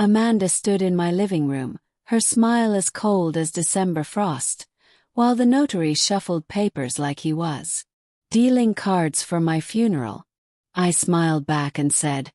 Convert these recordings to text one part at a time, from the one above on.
Amanda stood in my living room, her smile as cold as December frost, while the notary shuffled papers like he was dealing cards for my funeral. I smiled back and said,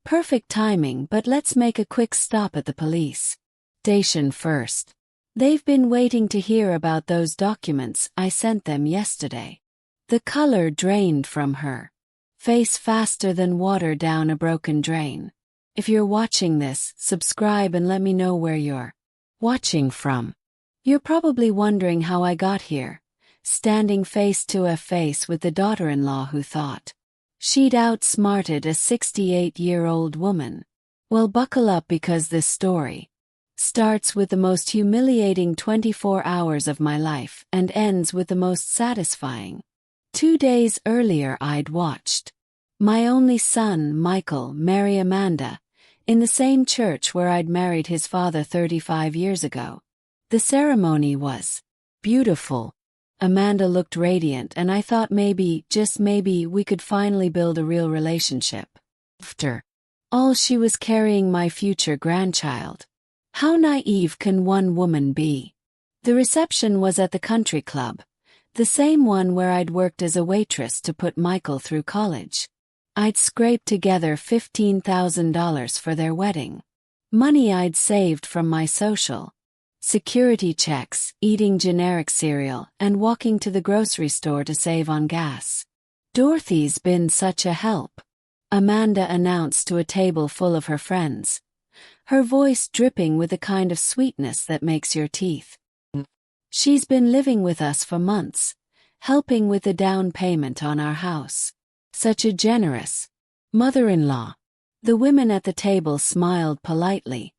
"Perfect timing, but let's make a quick stop at the police station first. They've been waiting to hear about those documents I sent them yesterday." The color drained from her face faster than water down a broken drain. If you're watching this, subscribe and let me know where you're watching from. You're probably wondering how I got here, standing face to face with the daughter-in-law who thought she'd outsmarted a 68-year-old woman. Well, buckle up, because this story starts with the most humiliating 24 hours of my life and ends with the most satisfying. 2 days earlier I'd watched my only son, Michael, marry Amanda, in the same church where I'd married his father 35 years ago. The ceremony was beautiful. Amanda looked radiant, and I thought maybe, just maybe, we could finally build a real relationship. After all, she was carrying my future grandchild. How naive can one woman be? The reception was at the country club, the same one where I'd worked as a waitress to put Michael through college. I'd scraped together $15,000 for their wedding. Money I'd saved from my social security checks, eating generic cereal, and walking to the grocery store to save on gas. "Dorothy's been such a help," Amanda announced to a table full of her friends, her voice dripping with the kind of sweetness that makes your teeth. "She's been living with us for months, helping with the down payment on our house. Such a generous mother-in-law." The women at the table smiled politely,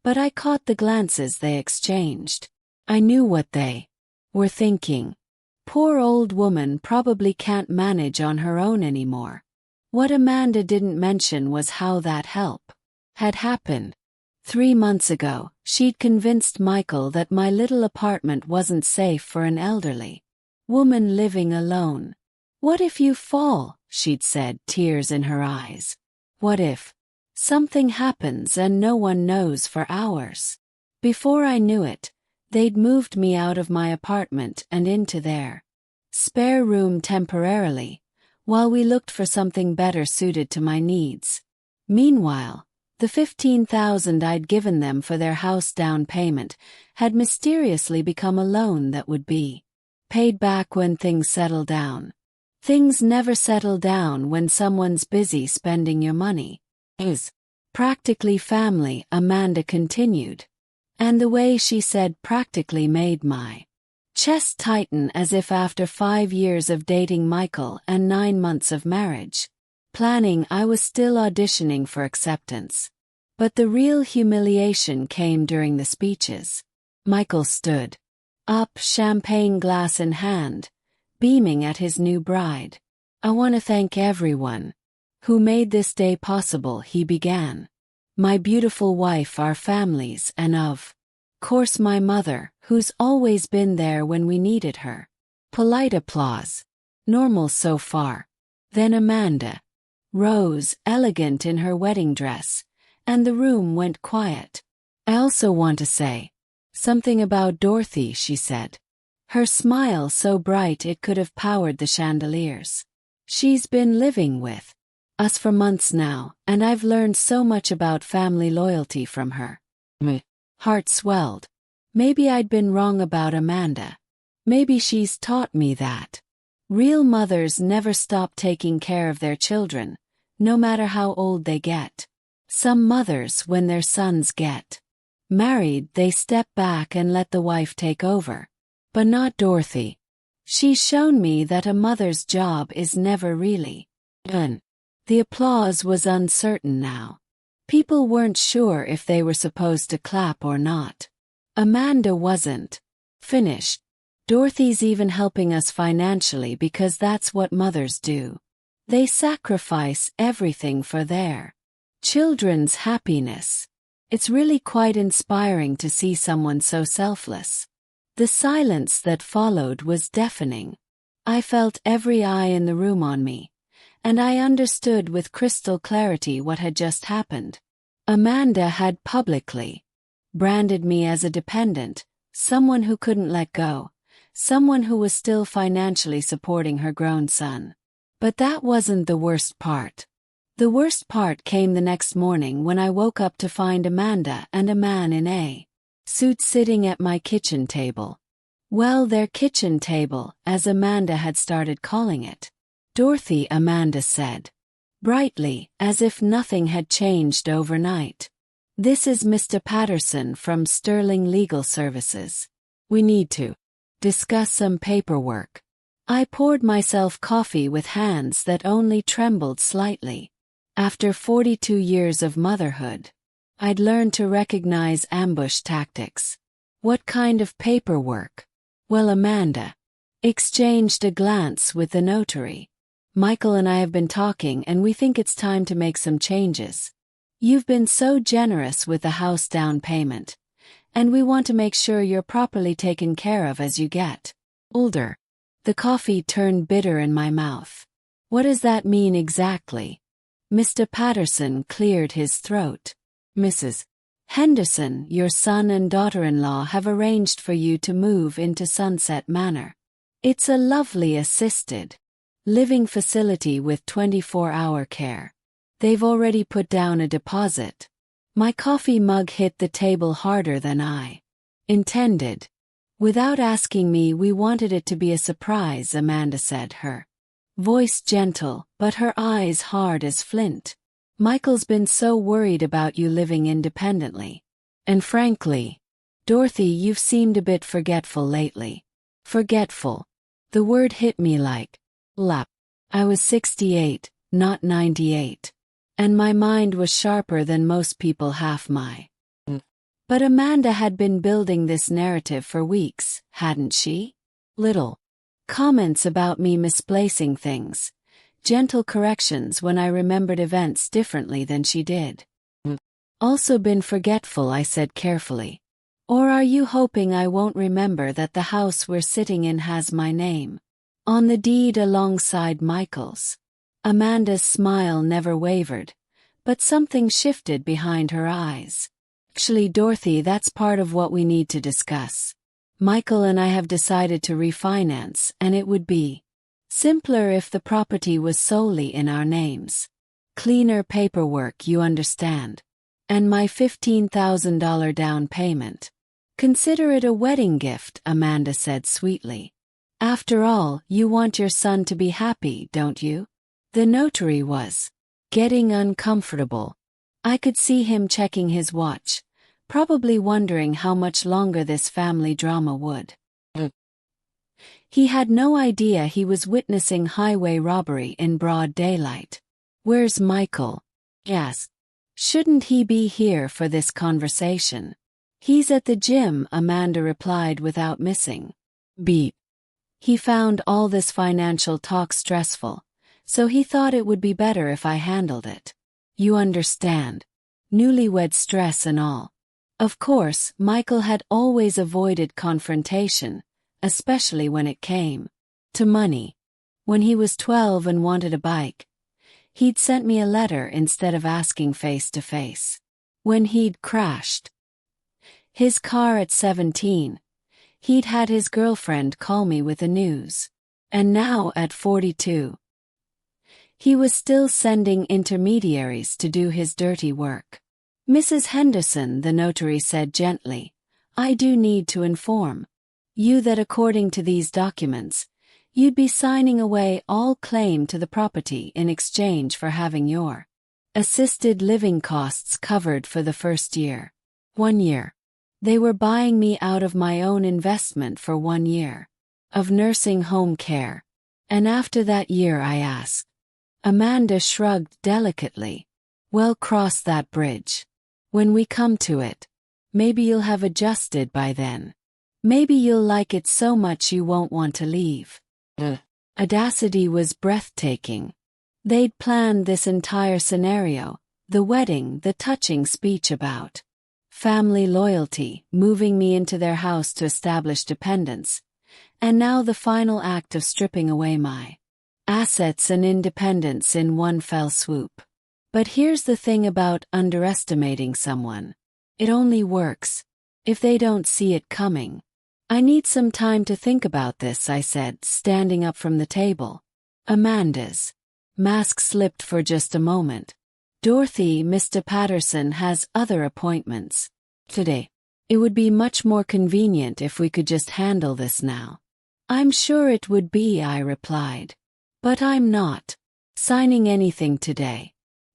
but I caught the glances they exchanged. I knew what they were thinking. Poor old woman probably can't manage on her own anymore. What Amanda didn't mention was how that help had happened. 3 months ago, she'd convinced Michael that my little apartment wasn't safe for an elderly woman living alone. "What if you fall?" she'd said, tears in her eyes. "What if something happens and no one knows for hours?" Before I knew it, they'd moved me out of my apartment and into their spare room temporarily, while we looked for something better suited to my needs. Meanwhile, the $15,000 I'd given them for their house down payment had mysteriously become a loan that would be paid back when things settle down. Things never settle down when someone's busy spending your money. "Is practically family," Amanda continued. And the way she said practically made my chest tighten, as if after 5 years of dating Michael and 9 months of marriage planning, I was still auditioning for acceptance. But the real humiliation came during the speeches. Michael stood up, champagne glass in hand, beaming at his new bride. "I want to thank everyone who made this day possible," he began. "My beautiful wife, our families, and of course my mother, who's always been there when we needed her." Polite applause. Normal so far. Then Amanda rose, elegant in her wedding dress, and the room went quiet. "I also want to say something about Dorothy," she said, her smile so bright it could have powered the chandeliers. "She's been living with us for months now, and I've learned so much about family loyalty from her." My heart swelled. Maybe I'd been wrong about Amanda. Maybe she's taught me that real mothers never stop taking care of their children, no matter how old they get. Some mothers, when their sons get married, they step back and let the wife take over. But not Dorothy. She's shown me that a mother's job is never really done. The applause was uncertain now. People weren't sure if they were supposed to clap or not. Amanda wasn't finished. "Dorothy's even helping us financially, because that's what mothers do. They sacrifice everything for their children's happiness. It's really quite inspiring to see someone so selfless." The silence that followed was deafening. I felt every eye in the room on me, and I understood with crystal clarity what had just happened. Amanda had publicly branded me as a dependent, someone who couldn't let go, someone who was still financially supporting her grown son. But that wasn't the worst part. The worst part came the next morning when I woke up to find Amanda and a man in a suit sitting at my kitchen table. Well, their kitchen table, as Amanda had started calling it. Dorothy, Amanda said brightly, as if nothing had changed overnight. This is Mr. Patterson from Sterling Legal Services. We need to discuss some paperwork. I poured myself coffee with hands that only trembled slightly. After 42 years of motherhood, I'd learned to recognize ambush tactics. What kind of paperwork? Well, Amanda exchanged a glance with the notary. Michael and I have been talking and we think it's time to make some changes. You've been so generous with the house down payment, and we want to make sure you're properly taken care of as you get older. The coffee turned bitter in my mouth. What does that mean exactly? Mr. Patterson cleared his throat. Mrs. Henderson, your son and daughter-in-law have arranged for you to move into Sunset Manor. It's a lovely assisted living facility with 24-hour care. They've already put down a deposit. My coffee mug hit the table harder than I intended. Without asking me, we wanted it to be a surprise, Amanda said, her voice gentle, but her eyes hard as flint. Michael's been so worried about you living independently. And frankly, Dorothy, you've seemed a bit forgetful lately. Forgetful. The word hit me like lap. I was 68, not 98. And my mind was sharper than most people half my. But Amanda had been building this narrative for weeks, hadn't she? Little comments about me misplacing things. Gentle corrections when I remembered events differently than she did. Also been forgetful, I said carefully. Or are you hoping I won't remember that the house we're sitting in has my name on the deed alongside Michael's? Amanda's smile never wavered, but something shifted behind her eyes. Actually, Dorothy, that's part of what we need to discuss. Michael and I have decided to refinance, and it would be simpler if the property was solely in our names. Cleaner paperwork, you understand. And my $15,000 down payment. Consider it a wedding gift, Amanda said sweetly. After all, you want your son to be happy, don't you? The notary was getting uncomfortable. I could see him checking his watch, probably wondering how much longer this family drama would. He had no idea he was witnessing highway robbery in broad daylight. Where's Michael? Yes. Shouldn't he be here for this conversation? He's at the gym, Amanda replied without missing. Beep. He found all this financial talk stressful, so he thought it would be better if I handled it. You understand. Newlywed stress and all. Of course, Michael had always avoided confrontation, especially when it came to money. When he was 12 and wanted a bike, he'd sent me a letter instead of asking face to face. When he'd crashed his car at 17, he'd had his girlfriend call me with the news. And now at 42, he was still sending intermediaries to do his dirty work. Mrs. Henderson, the notary said gently, I do need to inform you that according to these documents, you'd be signing away all claim to the property in exchange for having your assisted living costs covered for the first year. 1 year. They were buying me out of my own investment for 1 year of nursing home care. And after that year, I asked. Amanda shrugged delicately. Well, cross that bridge when we come to it. Maybe you'll have adjusted by then. Maybe you'll like it so much you won't want to leave. Audacity was breathtaking. They'd planned this entire scenario, the wedding, the touching speech about family loyalty, moving me into their house to establish dependence, and now the final act of stripping away my assets and independence in one fell swoop. But here's the thing about underestimating someone. It only works if they don't see it coming. I need some time to think about this, I said, standing up from the table. Amanda's mask slipped for just a moment. Dorothy, Mr. Patterson has other appointments today. It would be much more convenient if we could just handle this now. I'm sure it would be, I replied. But I'm not signing anything today.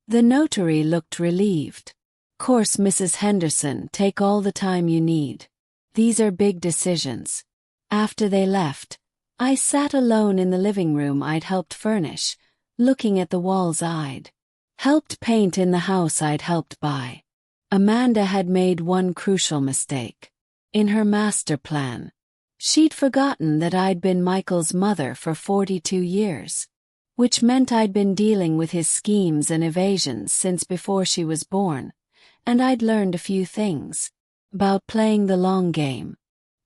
The notary looked relieved. Course, Mrs. Henderson, take all the time you need. These are big decisions. After they left, I sat alone in the living room I'd helped furnish, looking at the walls I'd helped paint in the house I'd helped buy. Amanda had made one crucial mistake. In her master plan, she'd forgotten that I'd been Michael's mother for 42 years, which meant I'd been dealing with his schemes and evasions since before she was born, and I'd learned a few things about playing the long game.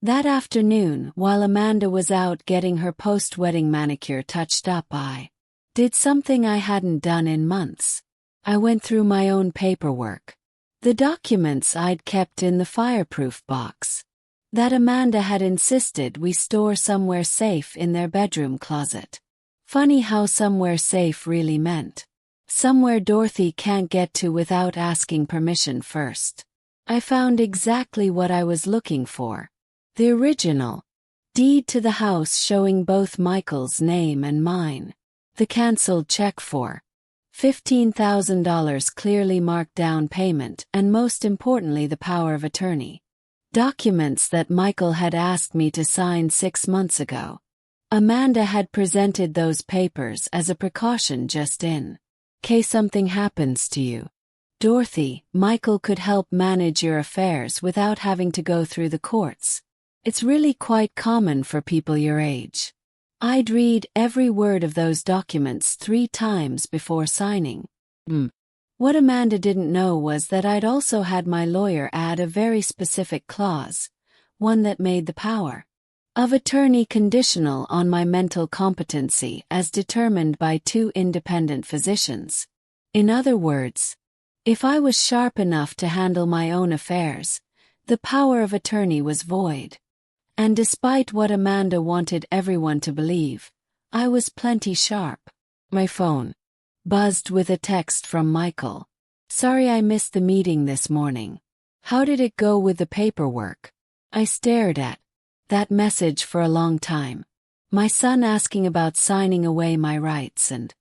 That afternoon, while Amanda was out getting her post-wedding manicure touched up, I did something I hadn't done in months. I went through my own paperwork. The documents I'd kept in the fireproof box that Amanda had insisted we store somewhere safe in their bedroom closet. Funny how somewhere safe really meant somewhere Dorothy can't get to without asking permission first. I found exactly what I was looking for. The original deed to the house showing both Michael's name and mine. The cancelled check for $15,000 clearly marked down payment, and most importantly the power of attorney. Documents that Michael had asked me to sign 6 months ago. Amanda had presented those papers as a precaution just in case something happens to you. Dorothy, Michael could help manage your affairs without having to go through the courts. It's really quite common for people your age. I'd read every word of those documents 3 times before signing. What Amanda didn't know was that I'd also had my lawyer add a very specific clause, one that made the power of attorney conditional on my mental competency as determined by 2 independent physicians. In other words, if I was sharp enough to handle my own affairs, the power of attorney was void. And despite what Amanda wanted everyone to believe, I was plenty sharp. My phone buzzed with a text from Michael. Sorry I missed the meeting this morning. How did it go with the paperwork? I stared at that message for a long time. My son asking about signing away my rights and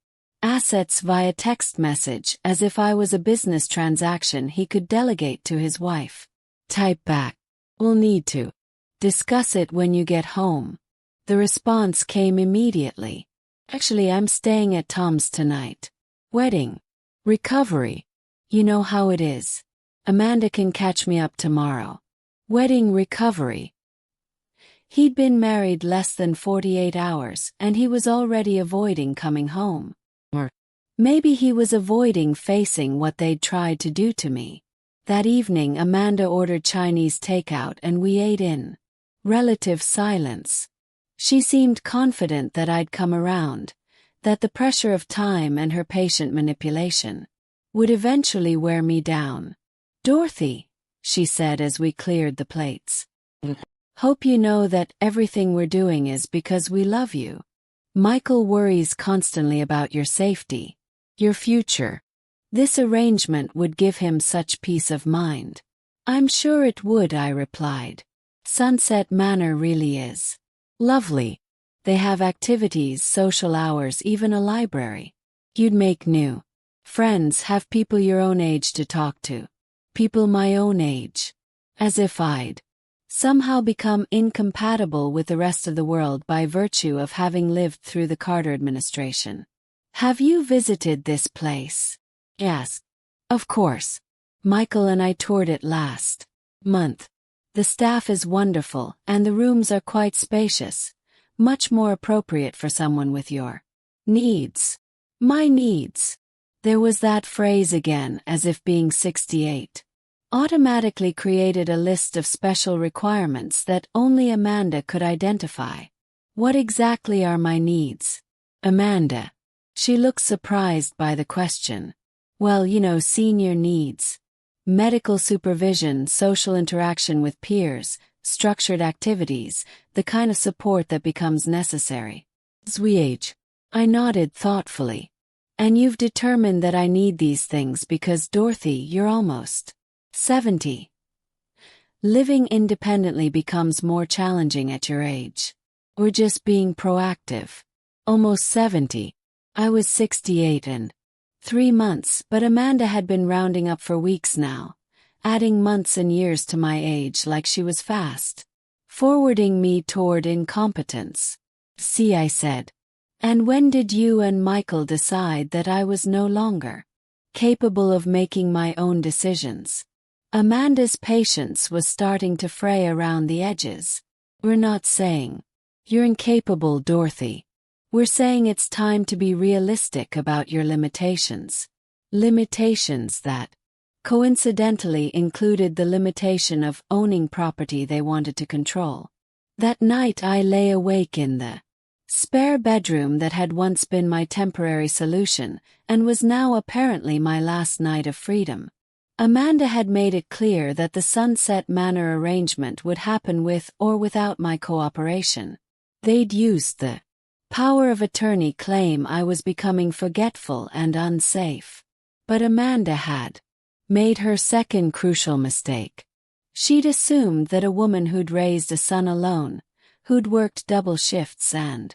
assets via text message as if I was a business transaction he could delegate to his wife. Type back. We'll need to discuss it when you get home. The response came immediately. Actually, I'm staying at Tom's tonight. Wedding. Recovery. You know how it is. Amanda can catch me up tomorrow. Wedding recovery. He'd been married less than 48 hours and he was already avoiding coming home. Or maybe he was avoiding facing what they'd tried to do to me. That evening Amanda ordered Chinese takeout and we ate in relative silence. She seemed confident that I'd come around, that the pressure of time and her patient manipulation would eventually wear me down. Dorothy, she said as we cleared the plates. Hope you know that everything we're doing is because we love you. Michael worries constantly about your safety, your future. This arrangement would give him such peace of mind. I'm sure it would, I replied. Sunset Manor really is lovely. They have activities, social hours, even a library. You'd make new friends, have people your own age to talk to. People my own age. As if I'd somehow become incompatible with the rest of the world by virtue of having lived through the Carter administration. Have you visited this place? Yes. Of course. Michael and I toured it last month. The staff is wonderful and the rooms are quite spacious, much more appropriate for someone with your needs. My needs. There was that phrase again, as if being 68 automatically created a list of special requirements that only Amanda could identify. What exactly are my needs? Amanda. She looked surprised by the question. Well, senior needs. Medical supervision, social interaction with peers, structured activities, the kind of support that becomes necessary. As we age. I nodded thoughtfully. And you've determined that I need these things because, Dorothy, you're almost 70. Living independently becomes more challenging at your age. We're just being proactive. Almost 70. I was 68 and 3 months, but Amanda had been rounding up for weeks now, adding months and years to my age like she was fast forwarding me toward incompetence. See, I said. And when did you and Michael decide that I was no longer capable of making my own decisions? Amanda's patience was starting to fray around the edges. We're not saying you're incapable, Dorothy. We're saying it's time to be realistic about your limitations. Limitations that, coincidentally, included the limitation of owning property they wanted to control. That night I lay awake in the spare bedroom that had once been my temporary solution and was now apparently my last night of freedom. Amanda had made it clear that the Sunset Manor arrangement would happen with or without my cooperation. They'd used the power of attorney claim I was becoming forgetful and unsafe. But Amanda had made her second crucial mistake. She'd assumed that a woman who'd raised a son alone, who'd worked double shifts and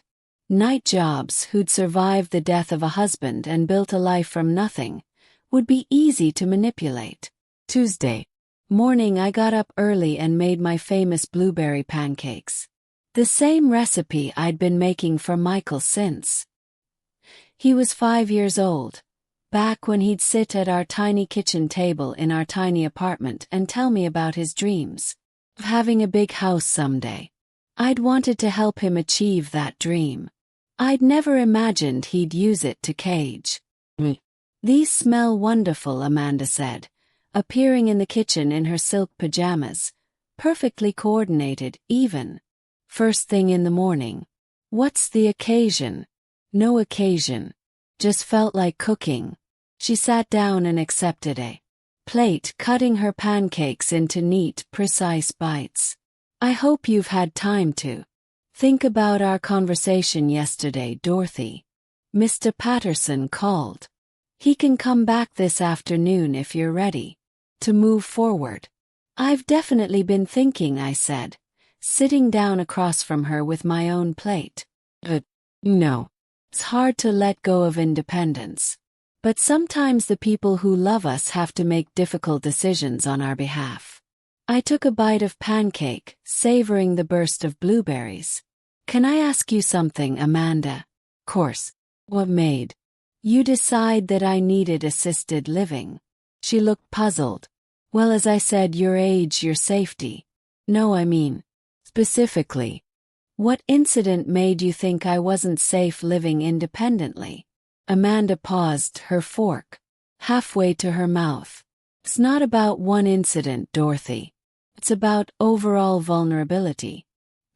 night jobs, who'd survived the death of a husband and built a life from nothing, would be easy to manipulate. Tuesday morning I got up early and made my famous blueberry pancakes. The same recipe I'd been making for Michael since he was 5 years old, back when he'd sit at our tiny kitchen table in our tiny apartment and tell me about his dreams of having a big house someday. I'd wanted to help him achieve that dream. I'd never imagined he'd use it to cage me. These smell wonderful, Amanda said, appearing in the kitchen in her silk pajamas, perfectly coordinated, even first thing in the morning. What's the occasion? No occasion. Just felt like cooking. She sat down and accepted a plate, cutting her pancakes into neat, precise bites. I hope you've had time to think about our conversation yesterday, Dorothy. Mr. Patterson called. He can come back this afternoon if you're ready to move forward. I've definitely been thinking, I said, sitting down across from her with my own plate. No. It's hard to let go of independence. But sometimes the people who love us have to make difficult decisions on our behalf. I took a bite of pancake, savoring the burst of blueberries. Can I ask you something, Amanda? Course. What made you decide that I needed assisted living? She looked puzzled. Well, as I said, your age, your safety. No, I mean, specifically, what incident made you think I wasn't safe living independently? Amanda paused, her fork halfway to her mouth. It's not about one incident, Dorothy. It's about overall vulnerability.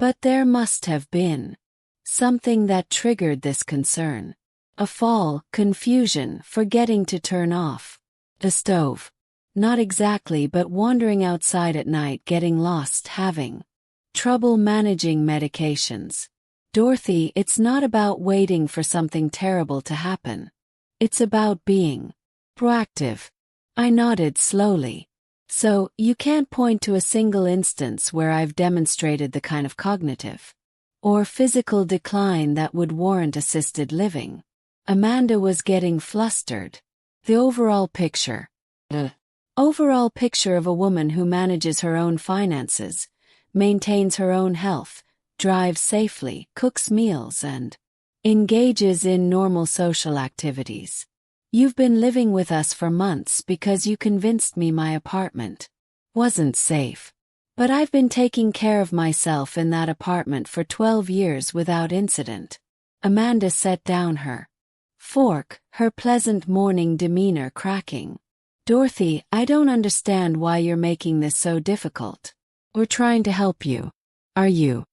But there must have been something that triggered this concern. A fall, confusion, forgetting to turn off the stove. Not exactly, but wandering outside at night, getting lost, having trouble managing medications. Dorothy, it's not about waiting for something terrible to happen. It's about being proactive. I nodded slowly. So, you can't point to a single instance where I've demonstrated the kind of cognitive or physical decline that would warrant assisted living. Amanda was getting flustered. The overall picture. Overall picture of a woman who manages her own finances, maintains her own health, drives safely, cooks meals, and engages in normal social activities. You've been living with us for months because you convinced me my apartment wasn't safe. But I've been taking care of myself in that apartment for 12 years without incident. Amanda set down her fork, her pleasant morning demeanor cracking. Dorothy, I don't understand why you're making this so difficult. We're trying to help you. Are you?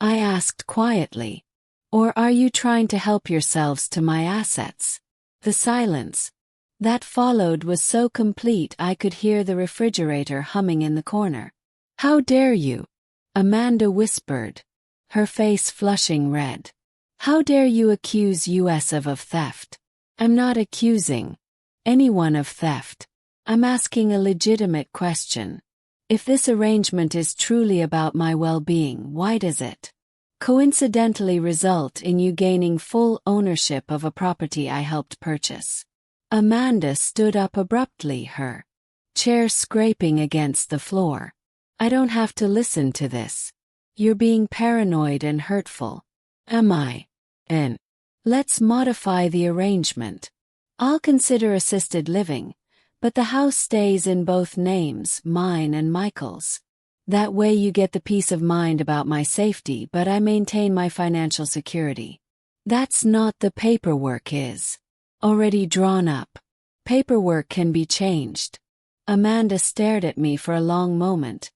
I asked quietly. Or are you trying to help yourselves to my assets? The silence That followed was so complete I could hear the refrigerator humming in the corner. "How dare you?" Amanda whispered, her face flushing red. "How dare you accuse us of theft?" "I'm not accusing anyone of theft. I'm asking a legitimate question. If this arrangement is truly about my well-being, why does it coincidentally result in you gaining full ownership of a property I helped purchase?" Amanda stood up abruptly, her chair scraping against the floor. "I don't have to listen to this. You're being paranoid and hurtful." "Am I?" "And let's modify the arrangement. I'll consider assisted living, but the house stays in both names, mine and Michael's. That way you get the peace of mind about my safety, but I maintain my financial security." "That's not the paperwork is already drawn up. Paperwork can be changed." Amanda stared at me for a long moment,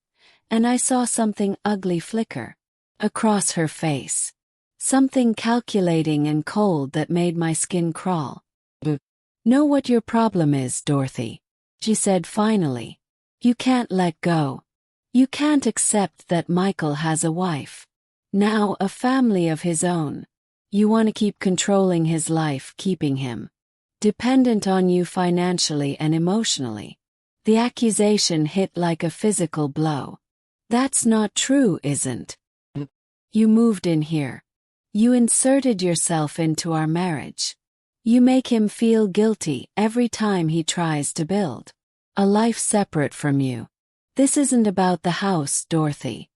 and I saw something ugly flicker across her face. Something calculating and cold that made my skin crawl. "Know what your problem is, Dorothy," she said finally. "You can't let go. You can't accept that Michael has a wife. Now a family of his own. You want to keep controlling his life, keeping him dependent on you financially and emotionally." The accusation hit like a physical blow. "That's not true, isn't it? You moved in here. You inserted yourself into our marriage. You make him feel guilty every time he tries to build a life separate from you. This isn't about the house, Dorothy.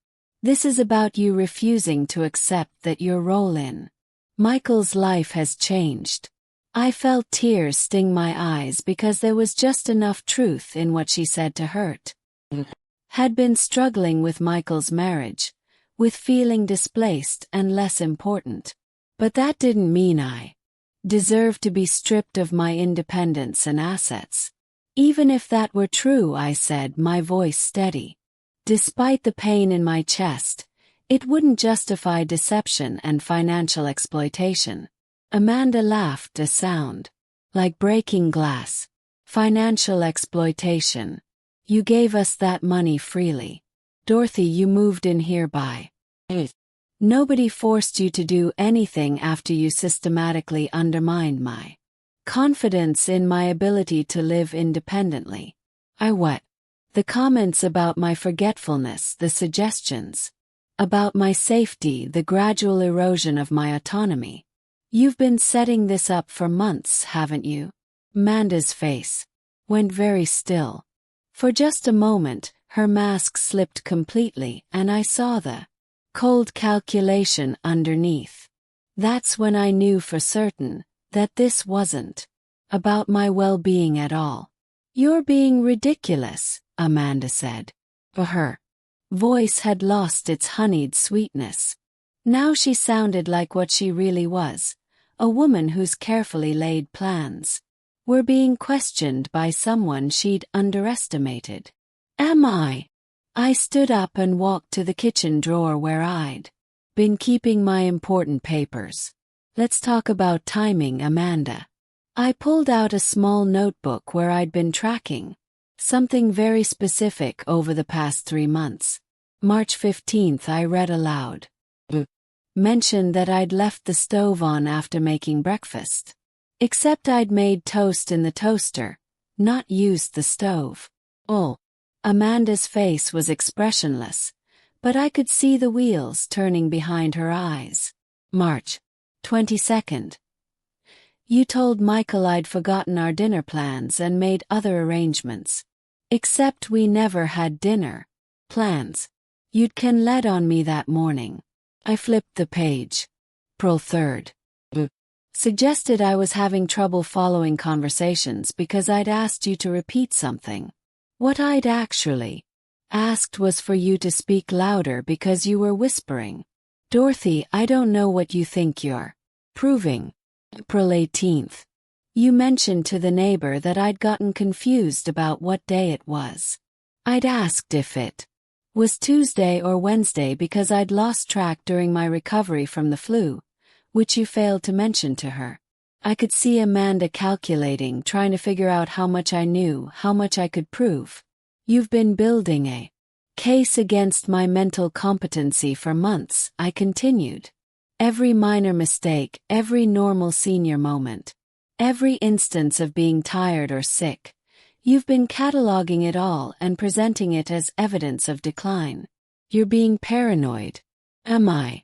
This is about you refusing to accept that your role in Michael's life has changed." I felt tears sting my eyes because there was just enough truth in what she said to hurt. Had been struggling with Michael's marriage, with feeling displaced and less important. But that didn't mean I deserved to be stripped of my independence and assets. "Even if that were true," I said, my voice steady. Despite the pain in my chest, it wouldn't justify deception and financial exploitation. Amanda laughed, a sound like breaking glass. "Financial exploitation. You gave us that money freely. Dorothy, you moved in here by it. Nobody forced you to do anything after you systematically undermined my confidence in my ability to live independently." "I what?" "The comments about my forgetfulness, the suggestions about my safety, the gradual erosion of my autonomy. You've been setting this up for months, haven't you?" Amanda's face went very still. For just a moment, her mask slipped completely, and I saw the cold calculation underneath. That's when I knew for certain that this wasn't about my well-being at all. "You're being ridiculous," Amanda said. But her voice had lost its honeyed sweetness. Now she sounded like what she really was, a woman whose carefully laid plans were being questioned by someone she'd underestimated. "Am I?" I stood up and walked to the kitchen drawer where I'd been keeping my important papers. "Let's talk about timing, Amanda." I pulled out a small notebook where I'd been tracking something very specific over the past 3 months. March 15th, I read aloud. Mentioned that I'd left the stove on after making breakfast. Except I'd made toast in the toaster, not used the stove. Oh. Amanda's face was expressionless, but I could see the wheels turning behind her eyes. March 22nd. You told Michael I'd forgotten our dinner plans and made other arrangements. Except we never had dinner plans. You'd led on me that morning. I flipped the page. April 3rd. Suggested I was having trouble following conversations because I'd asked you to repeat something. What I'd actually asked was for you to speak louder because you were whispering. Dorothy, I don't know what you think you're proving. April 18th. You mentioned to the neighbor that I'd gotten confused about what day it was. I'd asked if it was Tuesday or Wednesday because I'd lost track during my recovery from the flu, which you failed to mention to her. I could see Amanda calculating, trying to figure out how much I knew, how much I could prove. You've been building a case against my mental competency for months, I continued. Every minor mistake, every normal senior moment, every instance of being tired or sick, you've been cataloging it all and presenting it as evidence of decline. You're being paranoid. Am I?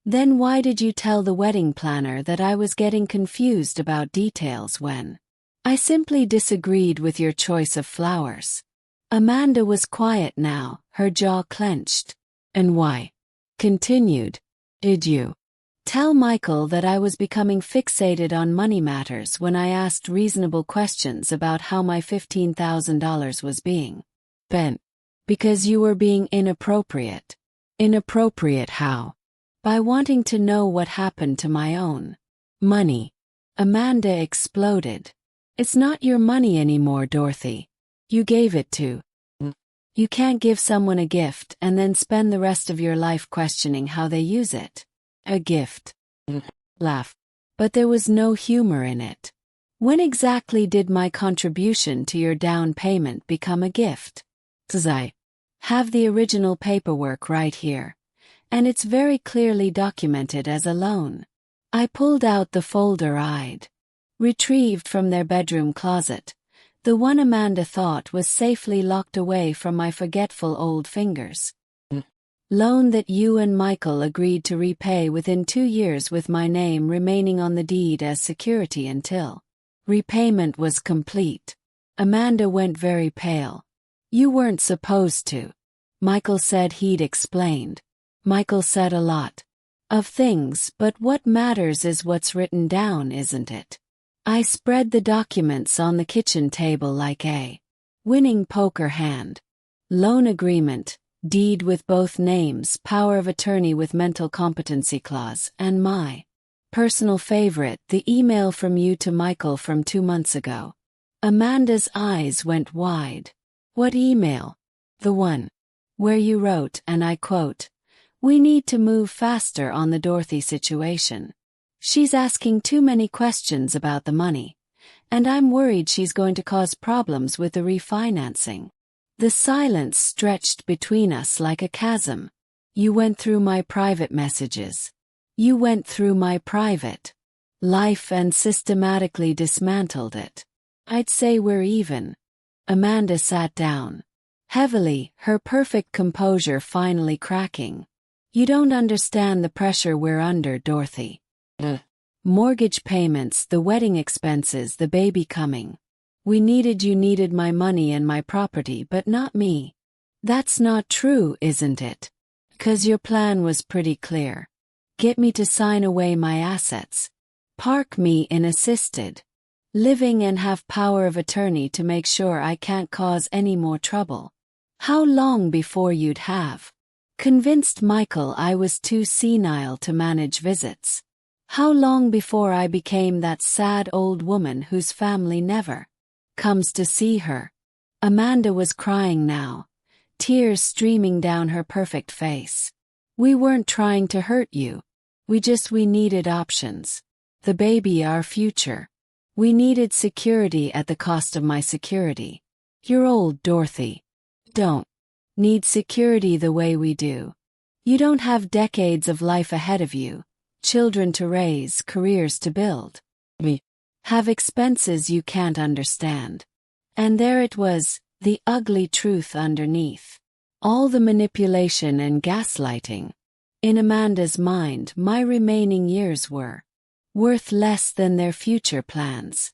Then why did you tell the wedding planner that I was getting confused about details when I simply disagreed with your choice of flowers? Amanda was quiet now, her jaw clenched. And why? Continued. Did you tell Michael that I was becoming fixated on money matters when I asked reasonable questions about how my $15,000 was being spent? Because you were being inappropriate. Inappropriate how? By wanting to know what happened to my own money. Amanda exploded. It's not your money anymore, Dorothy. You gave it to. You can't give someone a gift and then spend the rest of your life questioning how they use it. A gift. Laugh. But there was no humor in it. When exactly did my contribution to your down payment become a gift? 'Cause I have the original paperwork right here, and it's very clearly documented as a loan. I pulled out the folder I'd retrieved from their bedroom closet, the one Amanda thought was safely locked away from my forgetful old fingers. Loan that you and Michael agreed to repay within 2 years with my name remaining on the deed as security until repayment was complete. Amanda went very pale. You weren't supposed to. Michael said he'd explained. Michael said a lot of things, but what matters is what's written down, isn't it? I spread the documents on the kitchen table like a winning poker hand. Loan agreement, deed with both names, power of attorney with mental competency clause, and my personal favorite, the email from you to Michael from 2 months ago. Amanda's eyes went wide. What email? The one where you wrote, and I quote, "We need to move faster on the Dorothy situation. She's asking too many questions about the money, and I'm worried she's going to cause problems with the refinancing." The silence stretched between us like a chasm. You went through my private messages. You went through my private life and systematically dismantled it. I'd say we're even. Amanda sat down heavily, her perfect composure finally cracking. You don't understand the pressure we're under, Dorothy. Mortgage payments, the wedding expenses, the baby coming. You needed my money and my property, but not me. That's not true, isn't it? 'Cause your plan was pretty clear. Get me to sign away my assets. Park me in assisted living and have power of attorney to make sure I can't cause any more trouble. How long before you'd have convinced Michael I was too senile to manage visits? How long before I became that sad old woman whose family never comes to see her? Amanda was crying now, tears streaming down her perfect face. We weren't trying to hurt you. We needed options. The baby, our future. We needed security at the cost of my security. You're old, Dorothy. Don't need security the way we do. You don't have decades of life ahead of you, children to raise, careers to build. We have expenses you can't understand. And there it was, the ugly truth underneath. All the manipulation and gaslighting. In Amanda's mind, my remaining years were worth less than their future plans.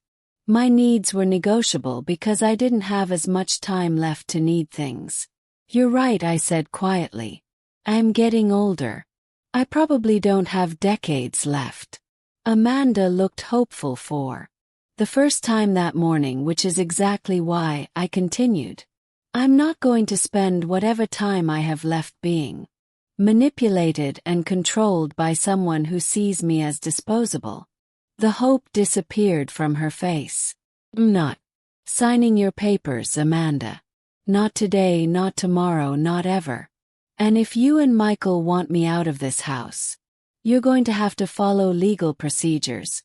My needs were negotiable because I didn't have as much time left to need things. You're right, I said quietly. I'm getting older. I probably don't have decades left. Amanda looked hopeful for the first time that morning, which is exactly why I continued. I'm not going to spend whatever time I have left being manipulated and controlled by someone who sees me as disposable. The hope disappeared from her face. I'm not signing your papers, Amanda. Not today, not tomorrow, not ever. And if you and Michael want me out of this house, you're going to have to follow legal procedures,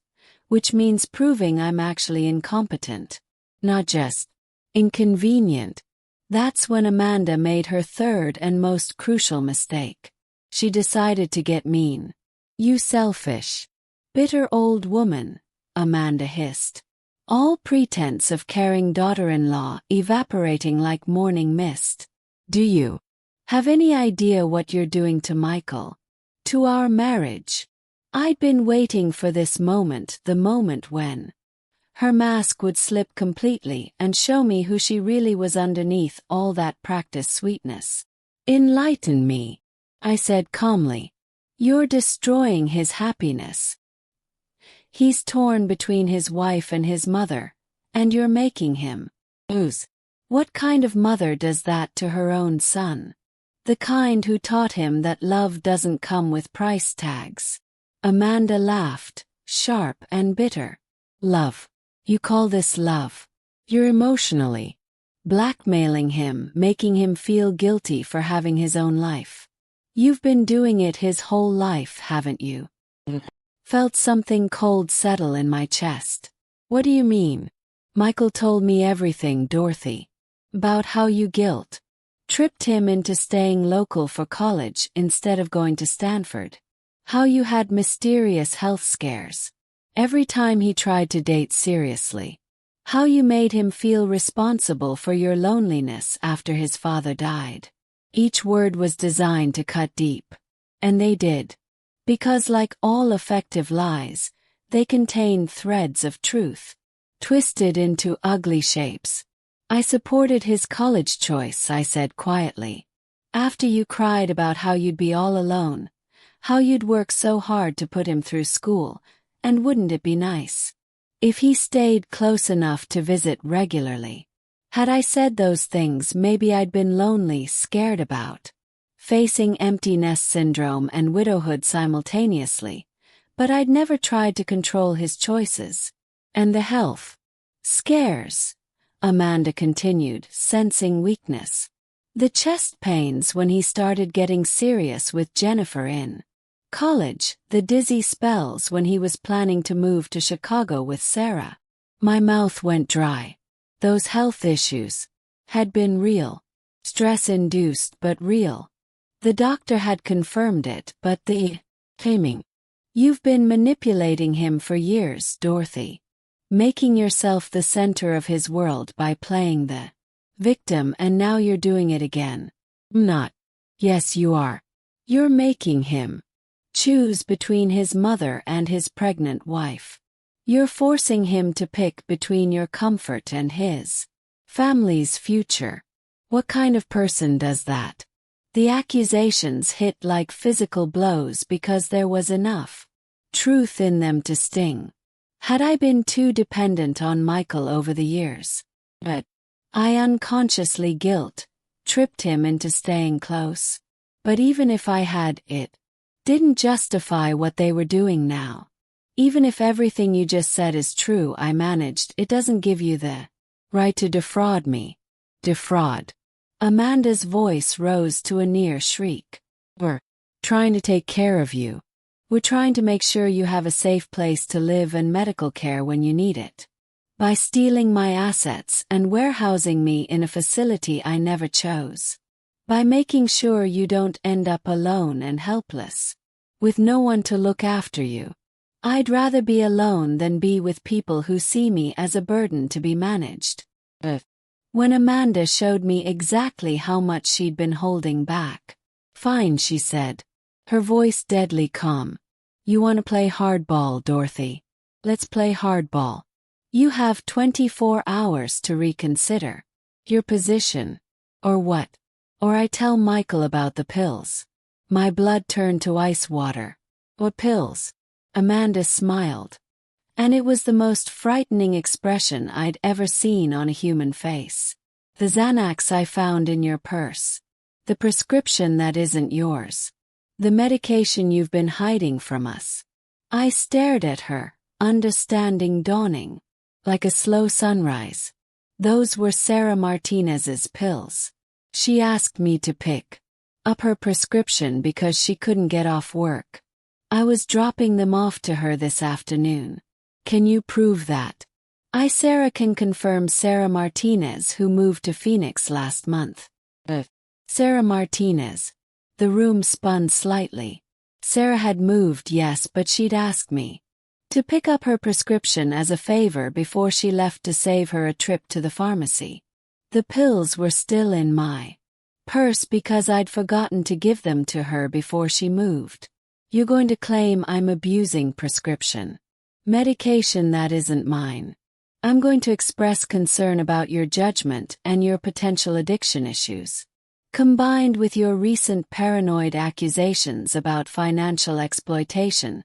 which means proving I'm actually incompetent, not just inconvenient. That's when Amanda made her third and most crucial mistake. She decided to get mean. "You selfish, bitter old woman," Amanda hissed. All pretense of caring daughter-in-law evaporating like morning mist. "Do you have any idea what you're doing to Michael? To our marriage?" I'd been waiting for this moment, the moment when her mask would slip completely and show me who she really was underneath all that practiced sweetness. "Enlighten me," I said calmly. "You're destroying his happiness. He's torn between his wife and his mother, and you're making him lose. What kind of mother does that to her own son? The kind who taught him that love doesn't come with price tags." Amanda laughed, sharp and bitter. "Love? You call this love? You're emotionally blackmailing him, making him feel guilty for having his own life. You've been doing it his whole life, haven't you?" Felt something cold settle in my chest. "What do you mean?" "Michael told me everything, Dorothy. About how you tripped him into staying local for college instead of going to Stanford. How you had mysterious health scares every time he tried to date seriously. How you made him feel responsible for your loneliness after his father died." Each word was designed to cut deep. And they did. Because like all effective lies, they contain threads of truth, twisted into ugly shapes. "I supported his college choice," I said quietly. "After you cried about how you'd be all alone, how you'd work so hard to put him through school, and wouldn't it be nice if he stayed close enough to visit regularly?" Had I said those things, maybe I'd been lonely, scared about facing empty nest syndrome and widowhood simultaneously, but I'd never tried to control his choices. "And the health scares," Amanda continued, sensing weakness. "The chest pains when he started getting serious with Jennifer in college, the dizzy spells when he was planning to move to Chicago with Sarah." My mouth went dry. Those health issues had been real. Stress-induced but real. The doctor had confirmed it, but the timing. "You've been manipulating him for years, Dorothy. Making yourself the center of his world by playing the victim, and now you're doing it again." "Not." "Yes, you are. You're making him choose between his mother and his pregnant wife. You're forcing him to pick between your comfort and his family's future. What kind of person does that?" The accusations hit like physical blows because there was enough truth in them to sting. Had I been too dependent on Michael over the years? But I unconsciously tripped him into staying close. But even if I had, it didn't justify what they were doing now. Even if everything you just said is true, I managed, it doesn't give you the right to defraud me. Defraud? Amanda's voice rose to a near shriek. "We're trying to take care of you. We're trying to make sure you have a safe place to live and medical care when you need it. By stealing my assets and warehousing me in a facility I never chose. By making sure you don't end up alone and helpless, with no one to look after you. I'd rather be alone than be with people who see me as a burden to be managed." When Amanda showed me exactly how much she'd been holding back. "Fine," she said, her voice deadly calm. "You want to play hardball, Dorothy? Let's play hardball. You have 24 hours to reconsider your position. Or what? Or I tell Michael about the pills." My blood turned to ice water. "What pills?" Amanda smiled. And it was the most frightening expression I'd ever seen on a human face. "The Xanax I found in your purse. The prescription that isn't yours. The medication you've been hiding from us." I stared at her, understanding dawning. Like a slow sunrise. Those were Sarah Martinez's pills. She asked me to pick up her prescription because she couldn't get off work. I was dropping them off to her this afternoon. Can you prove that? Sarah can confirm Sarah Martinez, who moved to Phoenix last month. Sarah Martinez. The room spun slightly. Sarah had moved, yes, but she'd asked me to pick up her prescription as a favor before she left to save her a trip to the pharmacy. The pills were still in my purse because I'd forgotten to give them to her before she moved. You're going to claim I'm abusing prescription medication that isn't mine. I'm going to express concern about your judgment and your potential addiction issues, combined with your recent paranoid accusations about financial exploitation,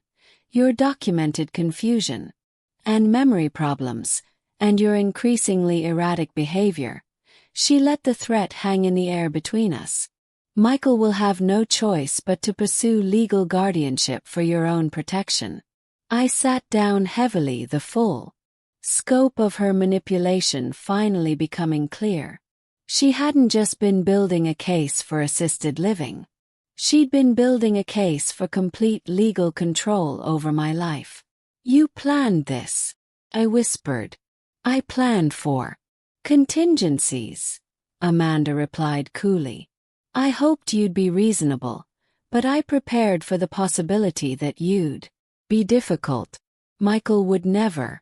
your documented confusion and memory problems, and your increasingly erratic behavior. She let the threat hang in the air between us. Michael will have no choice but to pursue legal guardianship for your own protection. I sat down heavily, the full scope of her manipulation finally becoming clear. She hadn't just been building a case for assisted living. She'd been building a case for complete legal control over my life. You planned this, I whispered. I planned for contingencies, Amanda replied coolly. I hoped you'd be reasonable, but I prepared for the possibility that you'd be difficult. Michael would never.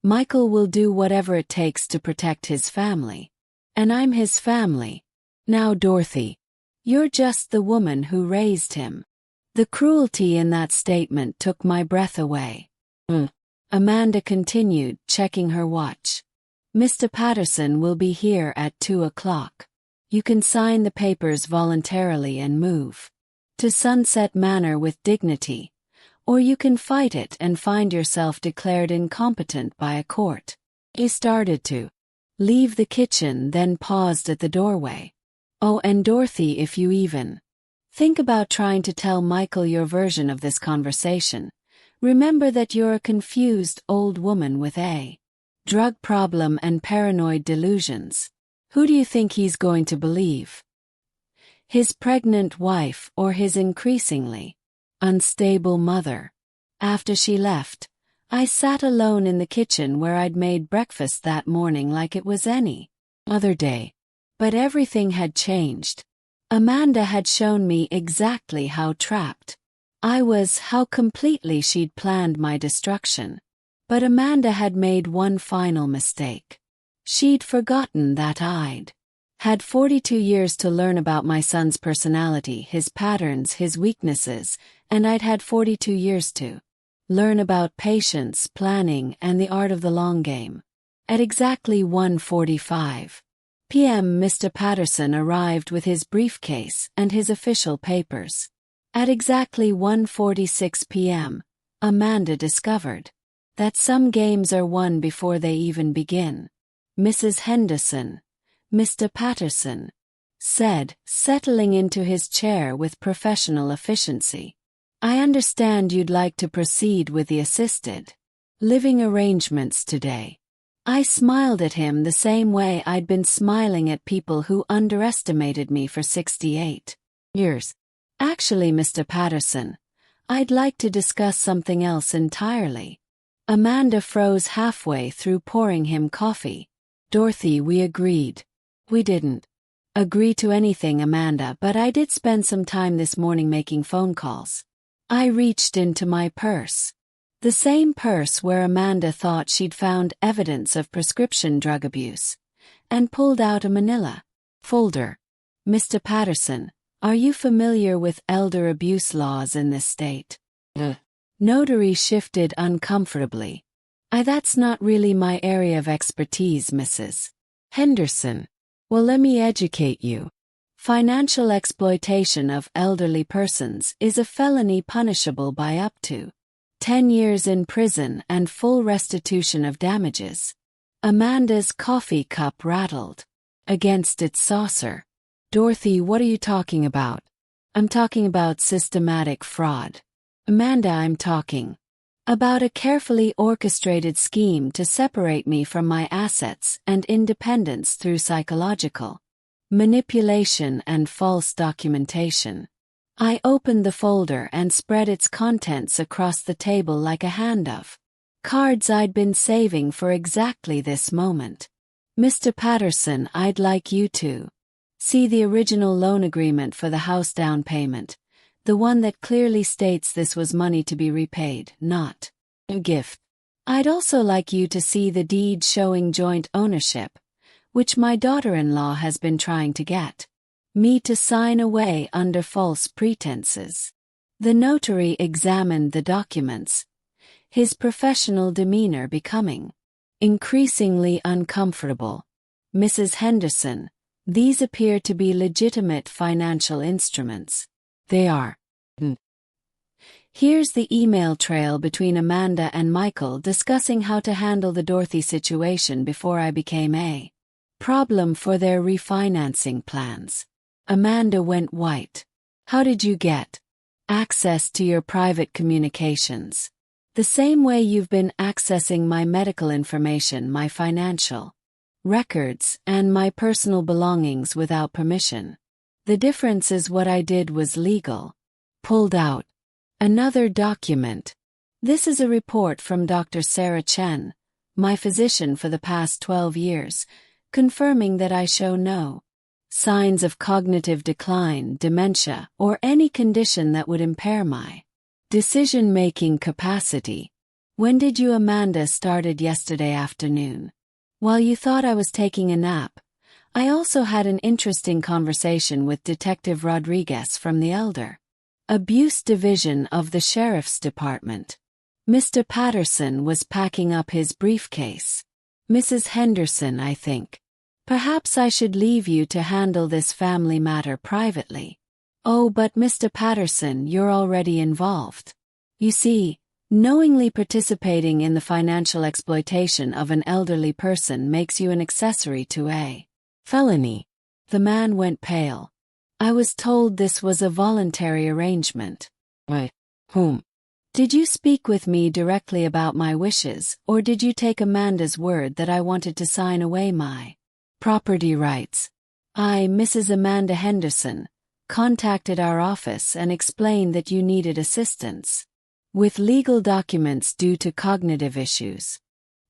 Michael will do whatever it takes to protect his family. And I'm his family. Now, Dorothy, you're just the woman who raised him. The cruelty in that statement took my breath away. Amanda continued, checking her watch. Mr. Patterson will be here at 2 o'clock. You can sign the papers voluntarily and move to Sunset Manor with dignity, or you can fight it and find yourself declared incompetent by a court. He started to leave the kitchen, then paused at the doorway. Oh, and Dorothy, if you even think about trying to tell Michael your version of this conversation, remember that you're a confused old woman with a drug problem and paranoid delusions. Who do you think he's going to believe? His pregnant wife or his increasingly unstable mother? After she left, I sat alone in the kitchen where I'd made breakfast that morning like it was any other day. But everything had changed. Amanda had shown me exactly how trapped I was, how completely she'd planned my destruction. But Amanda had made one final mistake. She'd forgotten that I'd had 42 years to learn about my son's personality, his patterns, his weaknesses, and I'd had 42 years to learn about patience, planning, and the art of the long game. At exactly 1:45 p.m., Mr. Patterson arrived with his briefcase and his official papers. At exactly 1:46 p.m., Amanda discovered that some games are won before they even begin. Mrs. Henderson, Mr. Patterson said, settling into his chair with professional efficiency. I understand you'd like to proceed with the assisted living arrangements today. I smiled at him the same way I'd been smiling at people who underestimated me for 68 years. Actually, Mr. Patterson, I'd like to discuss something else entirely. Amanda froze halfway through pouring him coffee. Dorothy, we agreed. We didn't agree to anything, Amanda, but I did spend some time this morning making phone calls. I reached into my purse. The same purse where Amanda thought she'd found evidence of prescription drug abuse, and pulled out a manila folder. Mr. Patterson, are you familiar with elder abuse laws in this state? Notary shifted uncomfortably. That's not really my area of expertise, Mrs. Henderson. Well, let me educate you. Financial exploitation of elderly persons is a felony punishable by up to 10 years in prison and full restitution of damages. Amanda's coffee cup rattled against its saucer. Dorothy, what are you talking about? I'm talking about systematic fraud. Amanda, I'm talking about a carefully orchestrated scheme to separate me from my assets and independence through psychological manipulation and false documentation. I opened the folder and spread its contents across the table like a hand of Cards I'd been saving for exactly this moment. Mr. Patterson, I'd like you to see the original loan agreement for the house down payment, the one that clearly states this was money to be repaid, not a gift. I'd also like you to see the deed showing joint ownership, which my daughter-in-law has been trying to get me to sign away under false pretenses. The notary examined the documents, his professional demeanor becoming increasingly uncomfortable. Mrs. Henderson, these appear to be legitimate financial instruments. They are. Here's the email trail between Amanda and Michael discussing how to handle the Dorothy situation before I became a problem for their refinancing plans. Amanda went white. How did you get access to your private communications? The same way you've been accessing my medical information, my financial records, and my personal belongings without permission. The difference is what I did was legal. Pulled out another document. This is a report from Dr. Sarah Chen, my physician for the past 12 years, confirming that I show no signs of cognitive decline, dementia, or any condition that would impair my decision-making capacity. When did you, Amanda? Started yesterday afternoon. While you thought I was taking a nap, I also had an interesting conversation with Detective Rodriguez from the Elder Abuse Division of the Sheriff's Department. Mr. Patterson was packing up his briefcase. Mrs. Henderson, I think perhaps I should leave you to handle this family matter privately. Oh, but Mr. Patterson, you're already involved. You see, knowingly participating in the financial exploitation of an elderly person makes you an accessory to a felony. The man went pale. I was told this was a voluntary arrangement. By whom? Did you speak with me directly about my wishes, or did you take Amanda's word that I wanted to sign away my property rights? I, Mrs. Amanda Henderson, contacted our office and explained that you needed assistance with legal documents due to cognitive issues.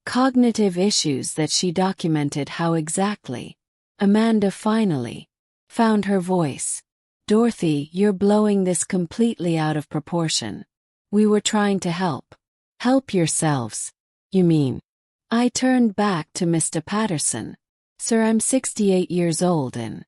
Cognitive issues that she documented. How exactly? Amanda finally found her voice. Dorothy, you're blowing this completely out of proportion. We were trying to help. Help yourselves. You mean? I turned back to Mr. Patterson. Sir, I'm 68 years old in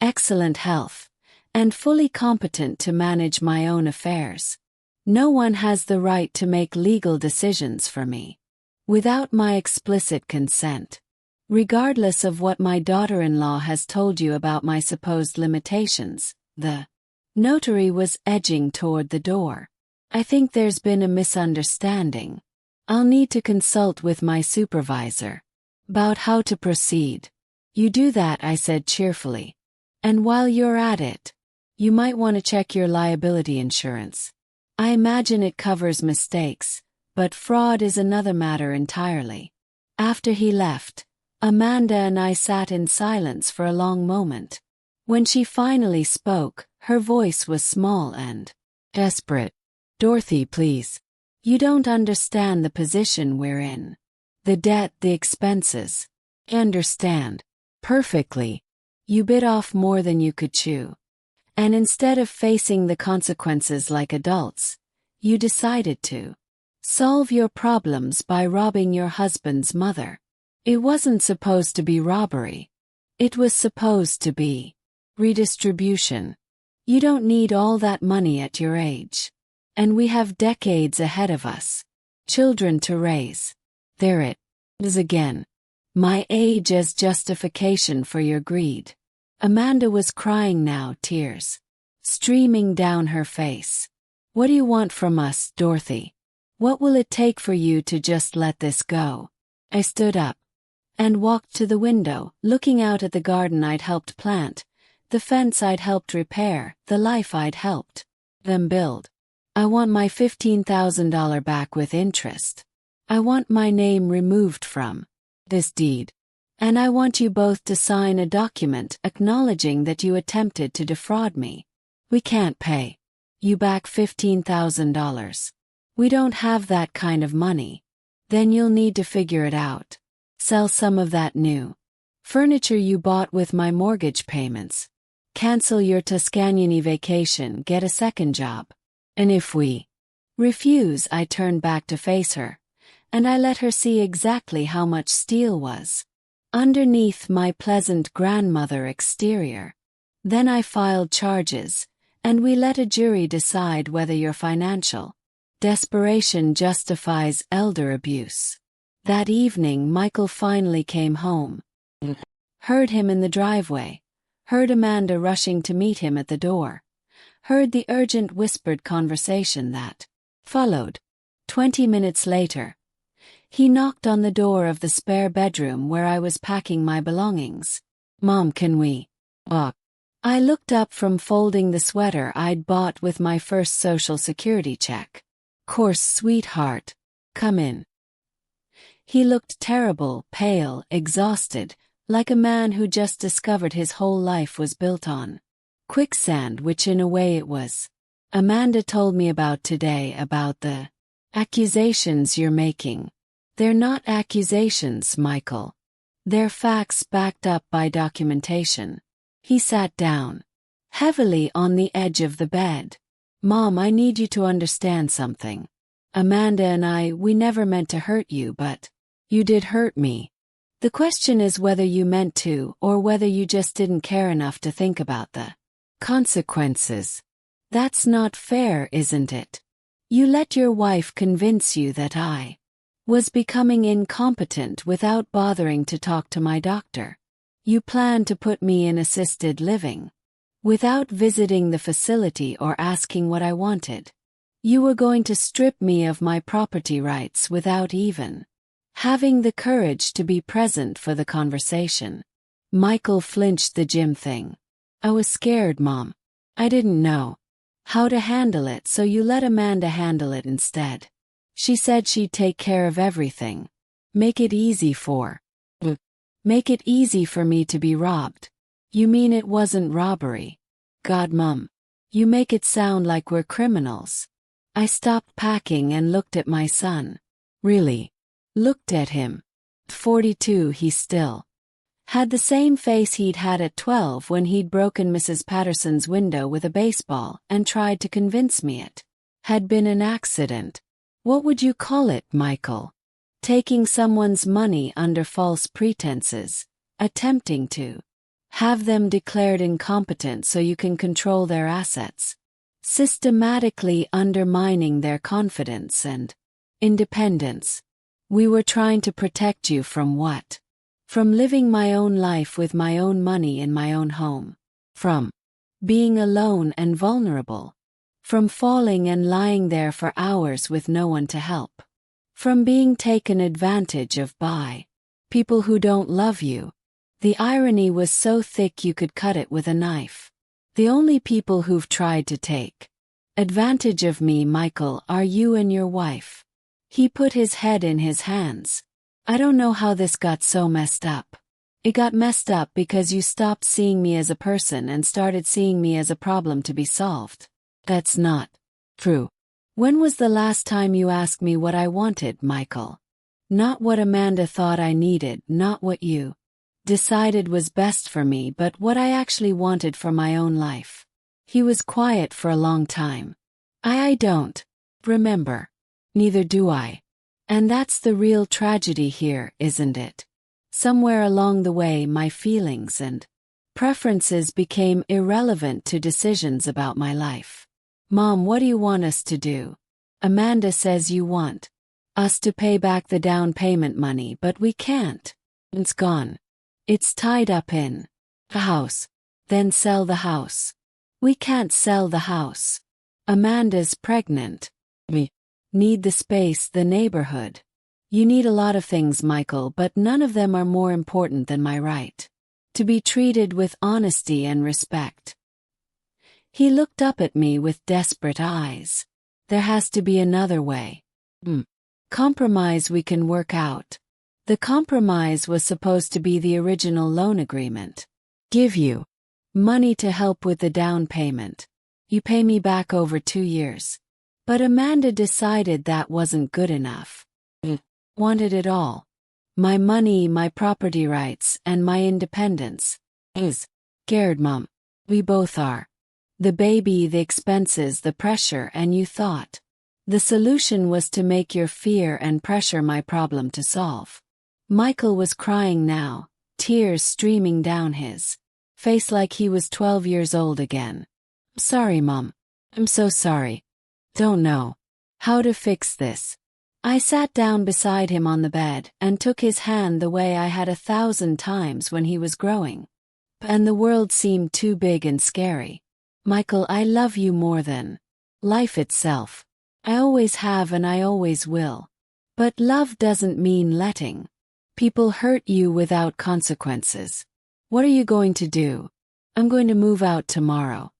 excellent health and fully competent to manage my own affairs. No one has the right to make legal decisions for me without my explicit consent. Regardless of what my daughter-in-law has told you about my supposed limitations, the notary was edging toward the door. I think there's been a misunderstanding. I'll need to consult with my supervisor about how to proceed. You do that, I said cheerfully. And while you're at it, you might want to check your liability insurance. I imagine it covers mistakes, but fraud is another matter entirely. After he left, Amanda and I sat in silence for a long moment. When she finally spoke, her voice was small and desperate. Dorothy, please. You don't understand the position we're in. The debt, the expenses. I understand. Perfectly. You bit off more than you could chew. And instead of facing the consequences like adults, you decided to solve your problems by robbing your husband's mother. It wasn't supposed to be robbery. It was supposed to be redistribution. You don't need all that money at your age. And we have decades ahead of us. Children to raise. There it is again. My age as justification for your greed. Amanda was crying now, tears streaming down her face. What do you want from us, Dorothy? What will it take for you to just let this go? I stood up and walked to the window, looking out at the garden I'd helped plant, the fence I'd helped repair, the life I'd helped them build. I want my $15,000 back with interest. I want my name removed from this deed. And I want you both to sign a document acknowledging that you attempted to defraud me. We can't pay you back $15,000. We don't have that kind of money. Then you'll need to figure it out. Sell some of that new furniture you bought with my mortgage payments. Cancel your Tuscany vacation, get a second job. And if we refuse, I turned back to face her, and I let her see exactly how much steel was underneath my pleasant grandmother exterior. Then I filed charges, and we let a jury decide whether your financial desperation justifies elder abuse. That evening, Michael finally came home. Heard him in the driveway. Heard Amanda rushing to meet him at the door. Heard the urgent whispered conversation that followed. 20 minutes later, he knocked on the door of the spare bedroom where I was packing my belongings. Mom, can we walk? I looked up from folding the sweater I'd bought with my first Social Security check. Course, sweetheart. Come in. He looked terrible, pale, exhausted, like a man who just discovered his whole life was built on quicksand, which in a way it was. Amanda told me about today, about the accusations you're making. They're not accusations, Michael. They're facts backed up by documentation. He sat down heavily on the edge of the bed. Mom, I need you to understand something. Amanda and we never meant to hurt you, but you did hurt me. The question is whether you meant to or whether you just didn't care enough to think about the consequences. That's not fair, isn't it? You let your wife convince you that I was becoming incompetent without bothering to talk to my doctor. You planned to put me in assisted living without visiting the facility or asking what I wanted. You were going to strip me of my property rights without even having the courage to be present for the conversation. Michael flinched. The gym thing. I was scared, Mom. I didn't know how to handle it, so you let Amanda handle it instead. She said she'd take care of everything. Make it easy for me to be robbed. You mean it wasn't robbery? God, Mom. You make it sound like we're criminals. I stopped packing and looked at my son. Really? Looked at him. 42, he still had the same face he'd had at 12 when he'd broken Mrs. Patterson's window with a baseball and tried to convince me it had been an accident. What would you call it, Michael? Taking someone's money under false pretenses, attempting to have them declared incompetent so you can control their assets, systematically undermining their confidence and independence. We were trying to protect you from what? From living my own life with my own money in my own home. From being alone and vulnerable. From falling and lying there for hours with no one to help. From being taken advantage of by people who don't love you. The irony was so thick you could cut it with a knife. The only people who've tried to take advantage of me, Michael, are you and your wife. He put his head in his hands. I don't know how this got so messed up. It got messed up because you stopped seeing me as a person and started seeing me as a problem to be solved. That's not true. When was the last time you asked me what I wanted, Michael? Not what Amanda thought I needed, not what you decided was best for me, but what I actually wanted for my own life. He was quiet for a long time. I don't remember. Neither do I. And that's the real tragedy here, isn't it? Somewhere along the way, my feelings and preferences became irrelevant to decisions about my life. Mom, what do you want us to do? Amanda says you want us to pay back the down payment money, but we can't. It's gone. It's tied up in a house. Then sell the house. We can't sell the house. Amanda's pregnant. We need the space, the neighborhood. You need a lot of things, Michael, but none of them are more important than my right to be treated with honesty and respect. He looked up at me with desperate eyes. There has to be another way. Compromise we can work out. The compromise was supposed to be the original loan agreement. Give you money to help with the down payment. You pay me back over 2 years. But Amanda decided that wasn't good enough. Wanted it all. My money, my property rights, and my independence. Scared, Mom. We both are. The baby, the expenses, the pressure, and you thought. The solution was to make your fear and pressure my problem to solve. Michael was crying now, tears streaming down his face like he was 12 years old again. Sorry, Mom. I'm so sorry. Don't know how to fix this. I sat down beside him on the bed and took his hand the way I had 1,000 times when he was growing. And the world seemed too big and scary. Michael, I love you more than life itself. I always have and I always will. But love doesn't mean letting people hurt you without consequences. What are you going to do? I'm going to move out tomorrow.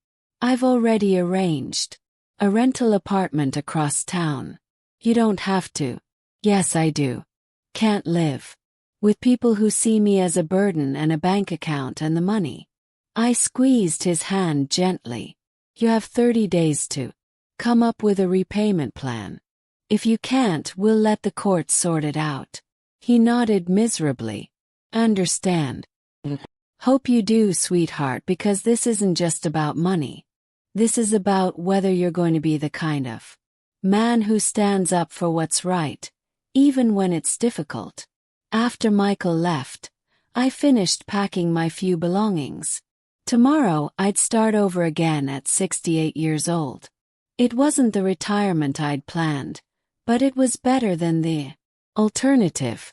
I've already arranged a rental apartment across town. You don't have to. Yes, I do. Can't live with people who see me as a burden and a bank account and the money. I squeezed his hand gently. You have 30 days to come up with a repayment plan. If you can't, we'll let the courts sort it out. He nodded miserably. Understand. Hope you do, sweetheart, because this isn't just about money. This is about whether you're going to be the kind of man who stands up for what's right, even when it's difficult. After Michael left, I finished packing my few belongings. Tomorrow I'd start over again at 68 years old. It wasn't the retirement I'd planned, but it was better than the alternative.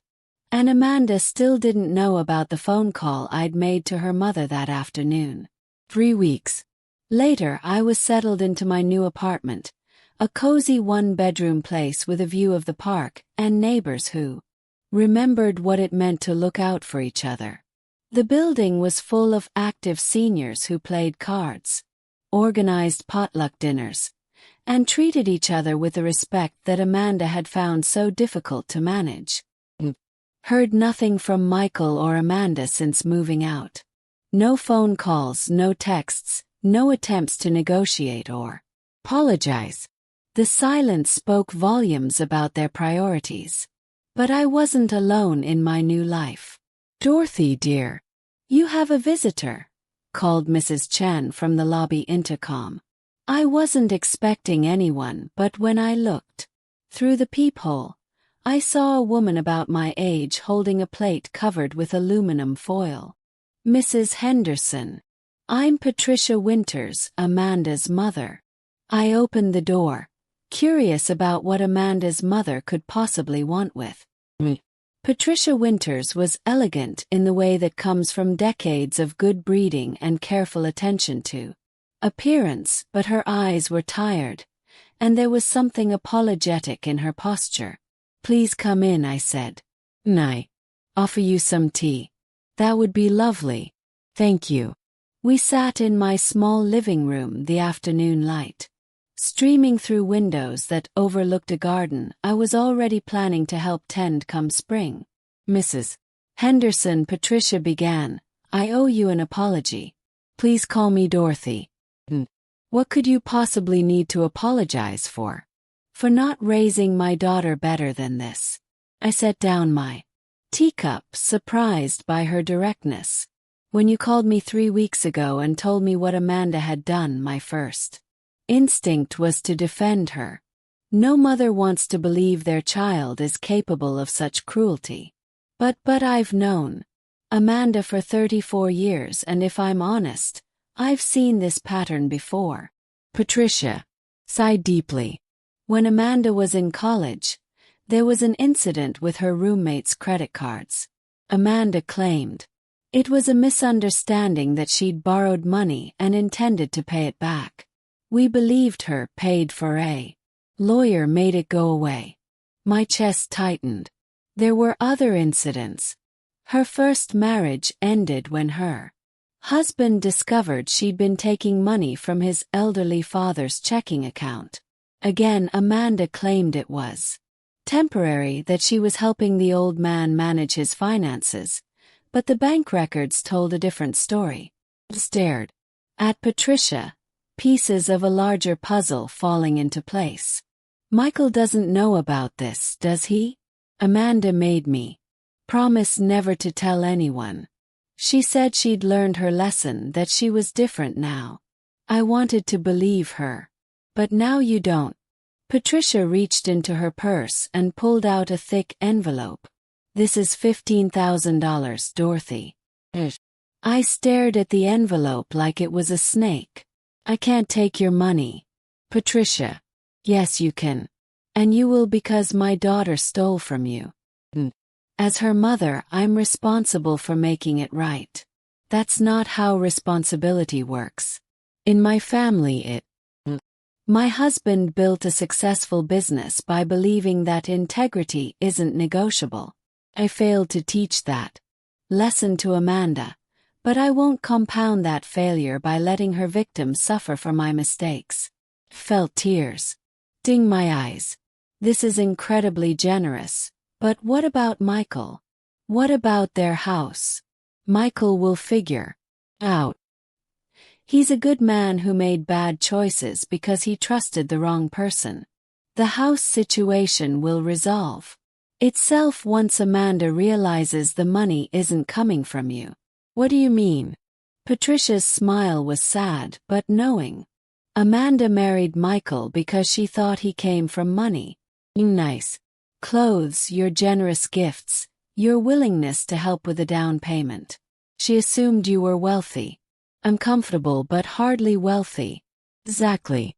And Amanda still didn't know about the phone call I'd made to her mother that afternoon. 3 weeks later, I was settled into my new apartment, a cozy one-bedroom place with a view of the park and neighbors who remembered what it meant to look out for each other. The building was full of active seniors who played cards, organized potluck dinners, and treated each other with the respect that Amanda had found so difficult to manage. Heard nothing from Michael or Amanda since moving out. No phone calls, no texts, no attempts to negotiate or apologize. The silence spoke volumes about their priorities. But I wasn't alone in my new life. Dorothy, dear, you have a visitor, called Mrs. Chen from the lobby intercom. I wasn't expecting anyone, but when I looked through the peephole, I saw a woman about my age holding a plate covered with aluminum foil. Mrs. Henderson. I'm Patricia Winters, Amanda's mother. I opened the door, curious about what Amanda's mother could possibly want with me. Patricia Winters was elegant in the way that comes from decades of good breeding and careful attention to appearance, but her eyes were tired, and there was something apologetic in her posture. Please come in, I said. I offer you some tea. That would be lovely. Thank you. We sat in my small living room, the afternoon light streaming through windows that overlooked a garden I was already planning to help tend come spring. Mrs. Henderson, Patricia began, I owe you an apology. Please call me Dorothy. What could you possibly need to apologize for? For not raising my daughter better than this. I set down my teacup, surprised by her directness. When you called me 3 weeks ago and told me what Amanda had done, my first instinct was to defend her. No mother wants to believe their child is capable of such cruelty. But I've known Amanda for 34 years, and if I'm honest, I've seen this pattern before. Patricia sighed deeply. When Amanda was in college, there was an incident with her roommate's credit cards. Amanda claimed it was a misunderstanding that she'd borrowed money and intended to pay it back. We believed her, paid for a lawyer, made it go away. My chest tightened. There were other incidents. Her first marriage ended when her husband discovered she'd been taking money from his elderly father's checking account. Again, Amanda claimed it was temporary, that she was helping the old man manage his finances, but the bank records told a different story. Stared at Patricia, pieces of a larger puzzle falling into place. Michael doesn't know about this, does he? Amanda made me promise never to tell anyone. She said she'd learned her lesson, that she was different now. I wanted to believe her. But now you don't. Patricia reached into her purse and pulled out a thick envelope. This is $15,000, Dorothy. I stared at the envelope like it was a snake. I can't take your money. Patricia. Yes, you can. And you will, because my daughter stole from you. As her mother, I'm responsible for making it right. That's not how responsibility works. In my family, my husband built a successful business by believing that integrity isn't negotiable. I failed to teach that lesson to Amanda, but I won't compound that failure by letting her victims suffer for my mistakes. Felt tears sting my eyes. This is incredibly generous, but what about Michael? What about their house? Michael will figure out. He's a good man who made bad choices because he trusted the wrong person. The house situation will resolve itself once Amanda realizes the money isn't coming from you. What do you mean? Patricia's smile was sad but knowing. Amanda married Michael because she thought he came from money. Nice clothes, your generous gifts, your willingness to help with a down payment. She assumed you were wealthy. I'm comfortable but hardly wealthy. Exactly.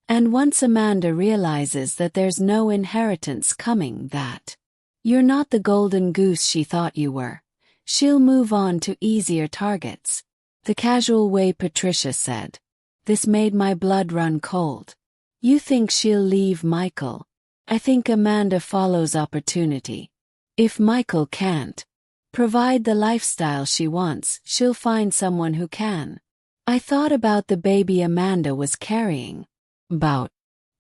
And once Amanda realizes that there's no inheritance coming, that you're not the golden goose she thought you were, she'll move on to easier targets. The casual way Patricia said. This made my blood run cold. You think she'll leave Michael? I think Amanda follows opportunity. If Michael can't provide the lifestyle she wants, she'll find someone who can. I thought about the baby Amanda was carrying. About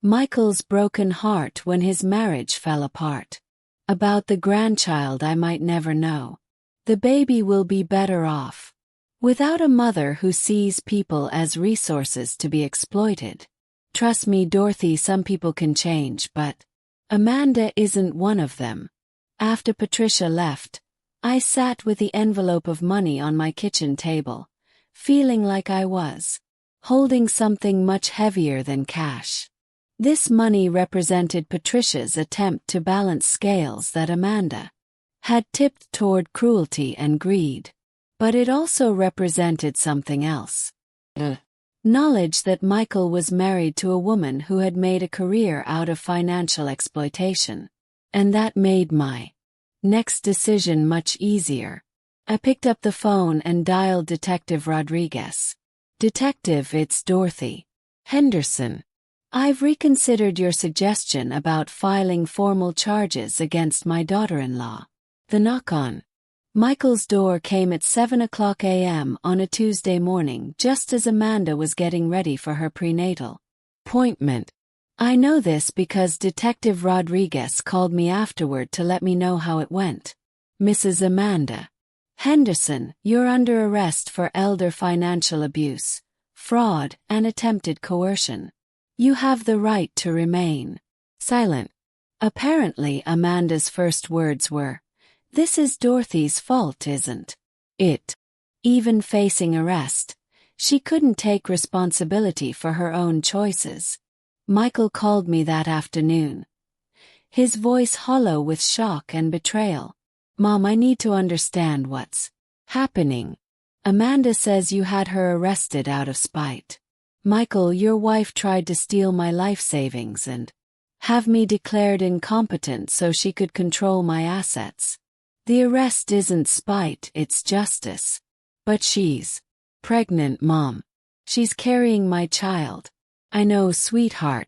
Michael's broken heart when his marriage fell apart. About the grandchild I might never know. The baby will be better off without a mother who sees people as resources to be exploited. Trust me, Dorothy, some people can change, but Amanda isn't one of them. After Patricia left, I sat with the envelope of money on my kitchen table, feeling like I was holding something much heavier than cash. This money represented Patricia's attempt to balance scales that Amanda had tipped toward cruelty and greed. But it also represented something else. Knowledge that Michael was married to a woman who had made a career out of financial exploitation. And that made my next decision much easier. I picked up the phone and dialed Detective Rodriguez. Detective, it's Dorothy Henderson. I've reconsidered your suggestion about filing formal charges against my daughter-in-law. The knock on Michael's door came at 7:00 a.m. on a Tuesday morning, just as Amanda was getting ready for her prenatal appointment. I know this because Detective Rodriguez called me afterward to let me know how it went. Mrs. Amanda Henderson, you're under arrest for elder financial abuse, fraud, and attempted coercion. You have the right to remain silent. Apparently, Amanda's first words were, "This is Dorothy's fault, isn't it?" Even facing arrest, she couldn't take responsibility for her own choices. Michael called me that afternoon, his voice hollow with shock and betrayal. "Mom, I need to understand what's happening. Amanda says you had her arrested out of spite. Michael, your wife tried to steal my life savings and have me declared incompetent so she could control my assets. The arrest isn't spite, it's justice. But she's pregnant, Mom. She's carrying my child. I know, sweetheart.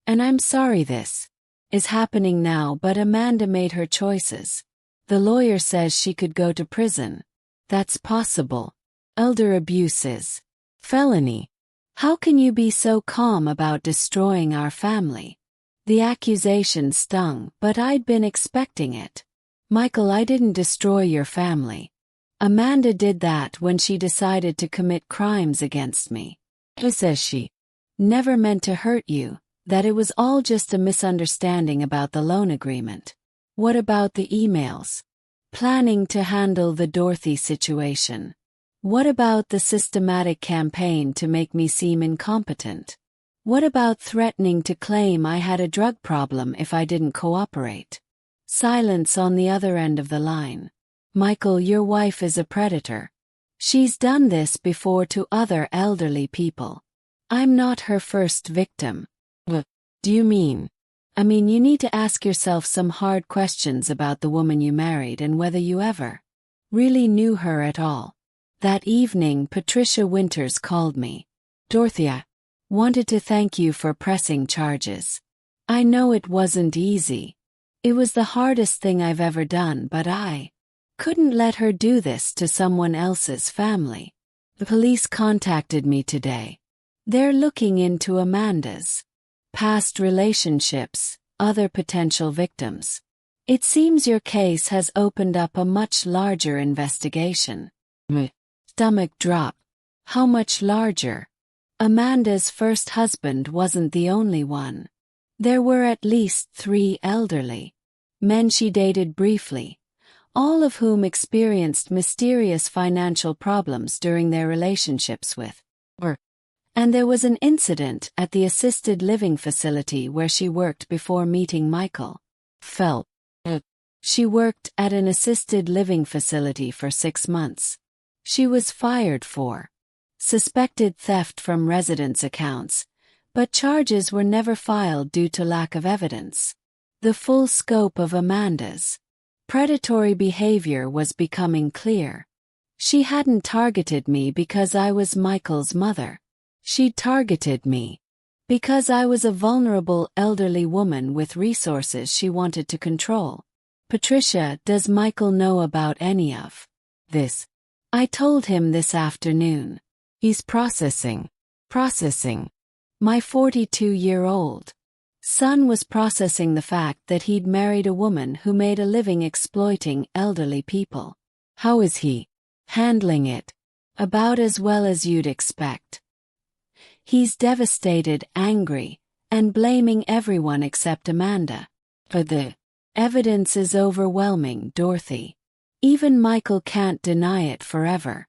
And I'm sorry this is happening now, but Amanda made her choices. The lawyer says she could go to prison. That's possible. Elder abuse is felony. How can you be so calm about destroying our family?" The accusation stung, but I'd been expecting it. "Michael, I didn't destroy your family. Amanda did that when she decided to commit crimes against me. Who says she never meant to hurt you, that it was all just a misunderstanding about the loan agreement. What about the emails? Planning to handle the Dorothy situation. What about the systematic campaign to make me seem incompetent? What about threatening to claim I had a drug problem if I didn't cooperate? Silence on the other end of the line. Michael, your wife is a predator. She's done this before to other elderly people. I'm not her first victim. What do you mean? I mean, you need to ask yourself some hard questions about the woman you married and whether you ever really knew her at all. That evening, Patricia Winters called me. Dorothy, I wanted to thank you for pressing charges. I know it wasn't easy. It was the hardest thing I've ever done, but I couldn't let her do this to someone else's family. The police contacted me today. They're looking into Amanda's past relationships, other potential victims. It seems your case has opened up a much larger investigation. My stomach drop. How much larger? Amanda's first husband wasn't the only one. There were at least 3 elderly men she dated briefly, all of whom experienced mysterious financial problems during their relationships with her. And there was an incident at the assisted living facility where she worked before meeting Michael Phelps. She worked at an assisted living facility for 6 months. She was fired for suspected theft from residents' accounts, but charges were never filed due to lack of evidence. The full scope of Amanda's predatory behavior was becoming clear. She hadn't targeted me because I was Michael's mother. She targeted me because I was a vulnerable elderly woman with resources she wanted to control. Patricia, does Michael know about any of this? I told him this afternoon. He's processing. My 42-year-old son was processing the fact that he'd married a woman who made a living exploiting elderly people. How is he handling it? About as well as you'd expect. He's devastated, angry, and blaming everyone except Amanda. But the evidence is overwhelming, Dorothy. Even Michael can't deny it forever.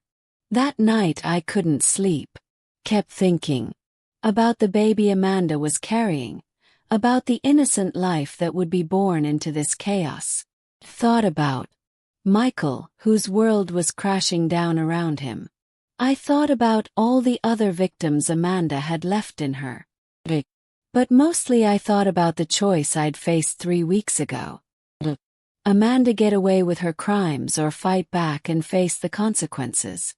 That night I couldn't sleep. Kept thinking about the baby Amanda was carrying, about the innocent life that would be born into this chaos. Thought about Michael, whose world was crashing down around him. I thought about all the other victims Amanda had left in her. But mostly I thought about the choice I'd faced 3 weeks ago. Amanda get away with her crimes or fight back and face the consequences.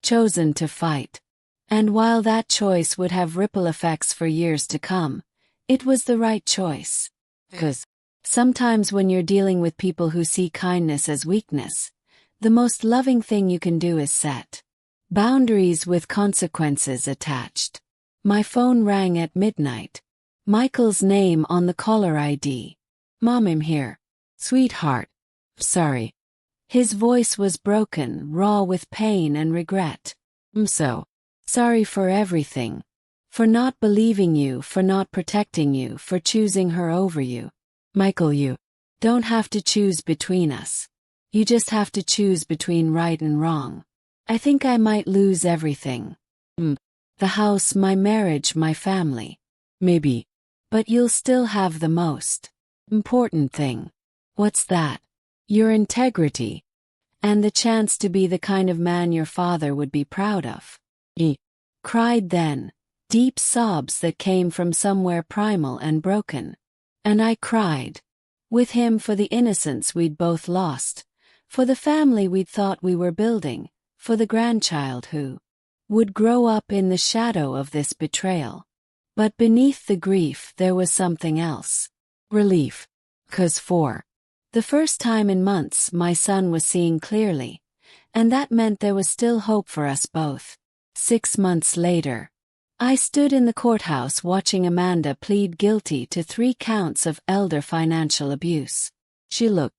Chosen to fight. And while that choice would have ripple effects for years to come, it was the right choice. 'Cause sometimes when you're dealing with people who see kindness as weakness, the most loving thing you can do is set boundaries with consequences attached. My phone rang at midnight. Michael's name on the caller ID. Mom, I'm here. Sweetheart. Sorry. His voice was broken, raw with pain and regret. I'm so sorry for everything. For not believing you, for not protecting you, for choosing her over you. Michael, you don't have to choose between us. You just have to choose between right and wrong. I think I might lose everything. The house, my marriage, my family. Maybe. But you'll still have the most important thing. What's that? Your integrity. And the chance to be the kind of man your father would be proud of. He cried then, deep sobs that came from somewhere primal and broken. And I cried with him for the innocence we'd both lost, for the family we'd thought we were building, for the grandchild who would grow up in the shadow of this betrayal. But beneath the grief there was something else. Relief. 'Cause for the first time in months my son was seeing clearly, and that meant there was still hope for us both. 6 months later, I stood in the courthouse watching Amanda plead guilty to 3 counts of elder financial abuse. She looked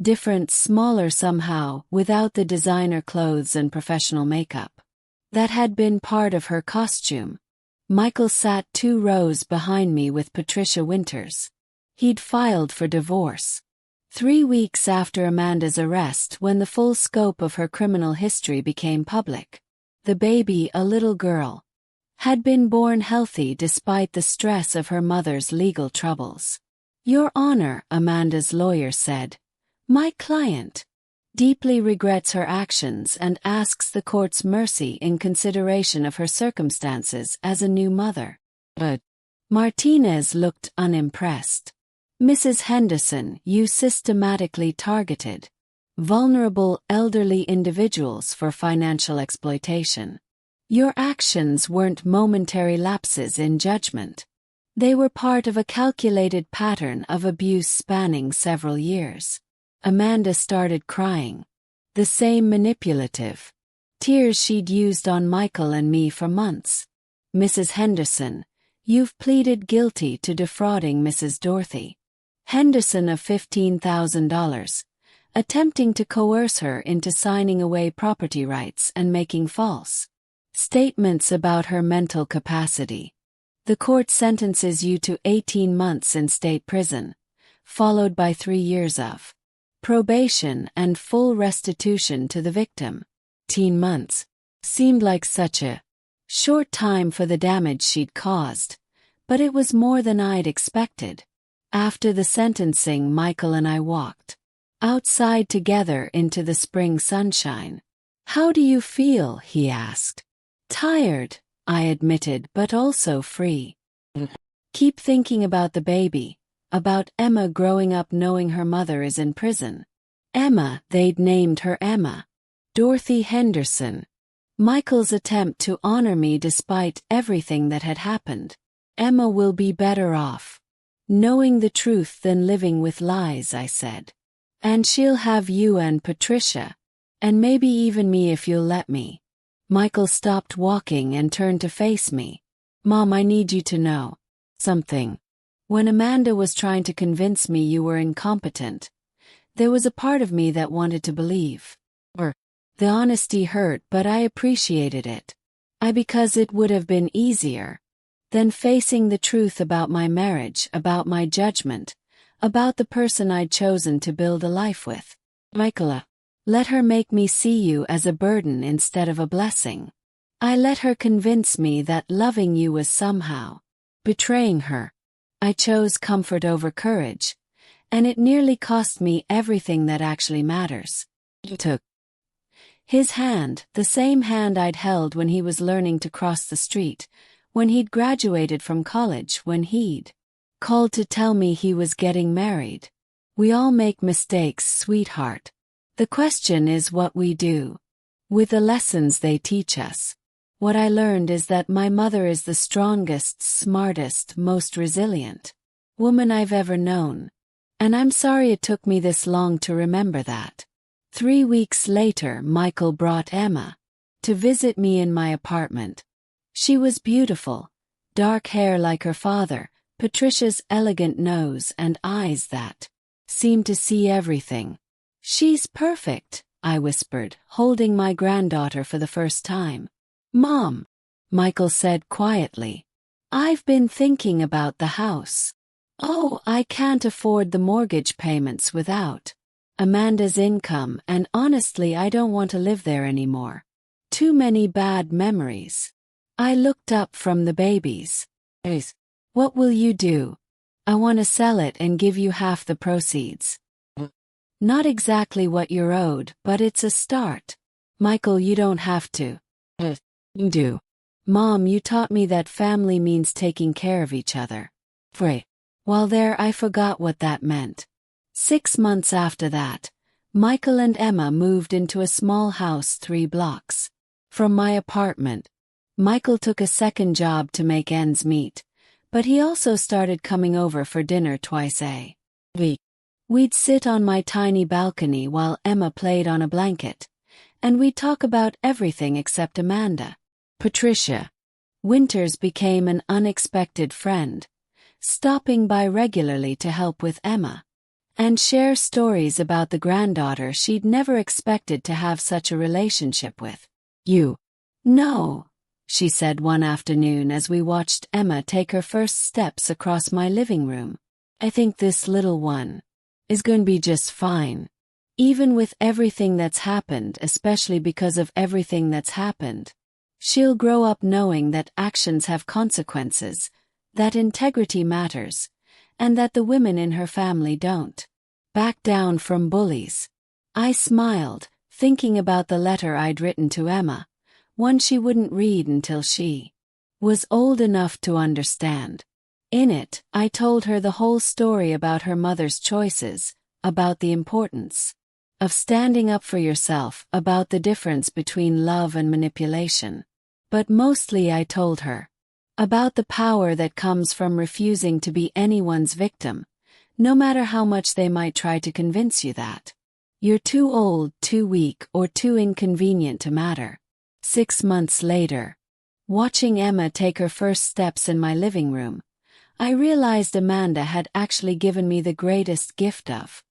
different, smaller somehow, without the designer clothes and professional makeup that had been part of her costume. Michael sat 2 rows behind me with Patricia Winters. He'd filed for divorce. 3 weeks after Amanda's arrest, when the full scope of her criminal history became public. The baby, a little girl, had been born healthy despite the stress of her mother's legal troubles. "Your Honor," Amanda's lawyer said, "my client deeply regrets her actions and asks the court's mercy in consideration of her circumstances as a new mother." But Martinez looked unimpressed. "Mrs. Henderson, you systematically targeted vulnerable elderly individuals for financial exploitation. Your actions weren't momentary lapses in judgment. They were part of a calculated pattern of abuse spanning several years." Amanda started crying. The same manipulative tears she'd used on Michael and me for months. "Mrs. Henderson, you've pleaded guilty to defrauding Mrs. Dorothy Henderson of $15,000, attempting to coerce her into signing away property rights and making false statements about her mental capacity. The court sentences you to 18 months in state prison, followed by 3 years of probation and full restitution to the victim." 18 months seemed like such a short time for the damage she'd caused, but it was more than I'd expected. After the sentencing, Michael and I walked outside together into the spring sunshine. "How do you feel?" he asked. "Tired," I admitted, "but also free. Keep thinking about the baby, about Emma growing up knowing her mother is in prison." Emma, they'd named her Emma. Dorothy Henderson. Michael's attempt to honor me despite everything that had happened. "Emma will be better off knowing the truth than living with lies," I said. "And she'll have you and Patricia, and maybe even me if you'll let me." Michael stopped walking and turned to face me. "Mom, I need you to know something. When Amanda was trying to convince me you were incompetent, there was a part of me that wanted to believe. The honesty hurt, but I appreciated it. Because it would have been easier than facing the truth about my marriage, about my judgment, about the person I'd chosen to build a life with. Michael, let her make me see you as a burden instead of a blessing. I let her convince me that loving you was somehow betraying her. I chose comfort over courage, and it nearly cost me everything that actually matters." He took his hand, the same hand I'd held when he was learning to cross the street, when he'd graduated from college, when he'd called to tell me he was getting married. "We all make mistakes, sweetheart. The question is what we do with the lessons they teach us. What I learned is that my mother is the strongest, smartest, most resilient woman I've ever known. And I'm sorry it took me this long to remember that." 3 weeks later, Michael brought Emma to visit me in my apartment. She was beautiful, dark hair like her father, Patricia's elegant nose and eyes that seemed to see everything. "She's perfect," I whispered, holding my granddaughter for the first time. "Mom," Michael said quietly, "I've been thinking about the house. Oh, I can't afford the mortgage payments without Amanda's income, and honestly I don't want to live there anymore. Too many bad memories." I looked up from the babies. "What will you do?" "I want to sell it and give you half the proceeds." "Not exactly what you're owed, but it's a start." "Michael, you don't have to." "You do. Mom, you taught me that family means taking care of each other." While there, I forgot what that meant. 6 months after that, Michael and Emma moved into a small house 3 blocks from my apartment. Michael took a second job to make ends meet, but he also started coming over for dinner twice a week. We'd sit on my tiny balcony while Emma played on a blanket, and we'd talk about everything except Amanda. Patricia Winters became an unexpected friend, stopping by regularly to help with Emma and share stories about the granddaughter she'd never expected to have such a relationship with. "You know," she said one afternoon as we watched Emma take her first steps across my living room, "I think this little one is going to be just fine. Even with everything that's happened, especially because of everything that's happened. She'll grow up knowing that actions have consequences, that integrity matters, and that the women in her family don't back down from bullies. I smiled, thinking about the letter I'd written to Emma, one she wouldn't read until she was old enough to understand. In it, I told her the whole story about her mother's choices, about the importance of standing up for yourself, about the difference between love and manipulation. But mostly I told her about the power that comes from refusing to be anyone's victim, no matter how much they might try to convince you that you're too old, too weak, or too inconvenient to matter. 6 months later, watching Emma take her first steps in my living room, I realized Amanda had actually given me the greatest gift of.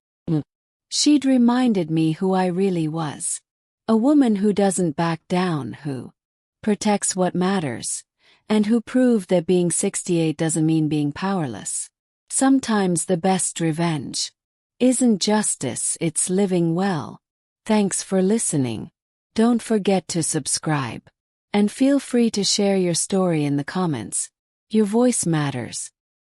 She'd reminded me who I really was. A woman who doesn't back down, who protects what matters, and who proved that being 68 doesn't mean being powerless. Sometimes the best revenge isn't justice, it's living well. Thanks for listening. Don't forget to subscribe. And feel free to share your story in the comments. Your voice matters.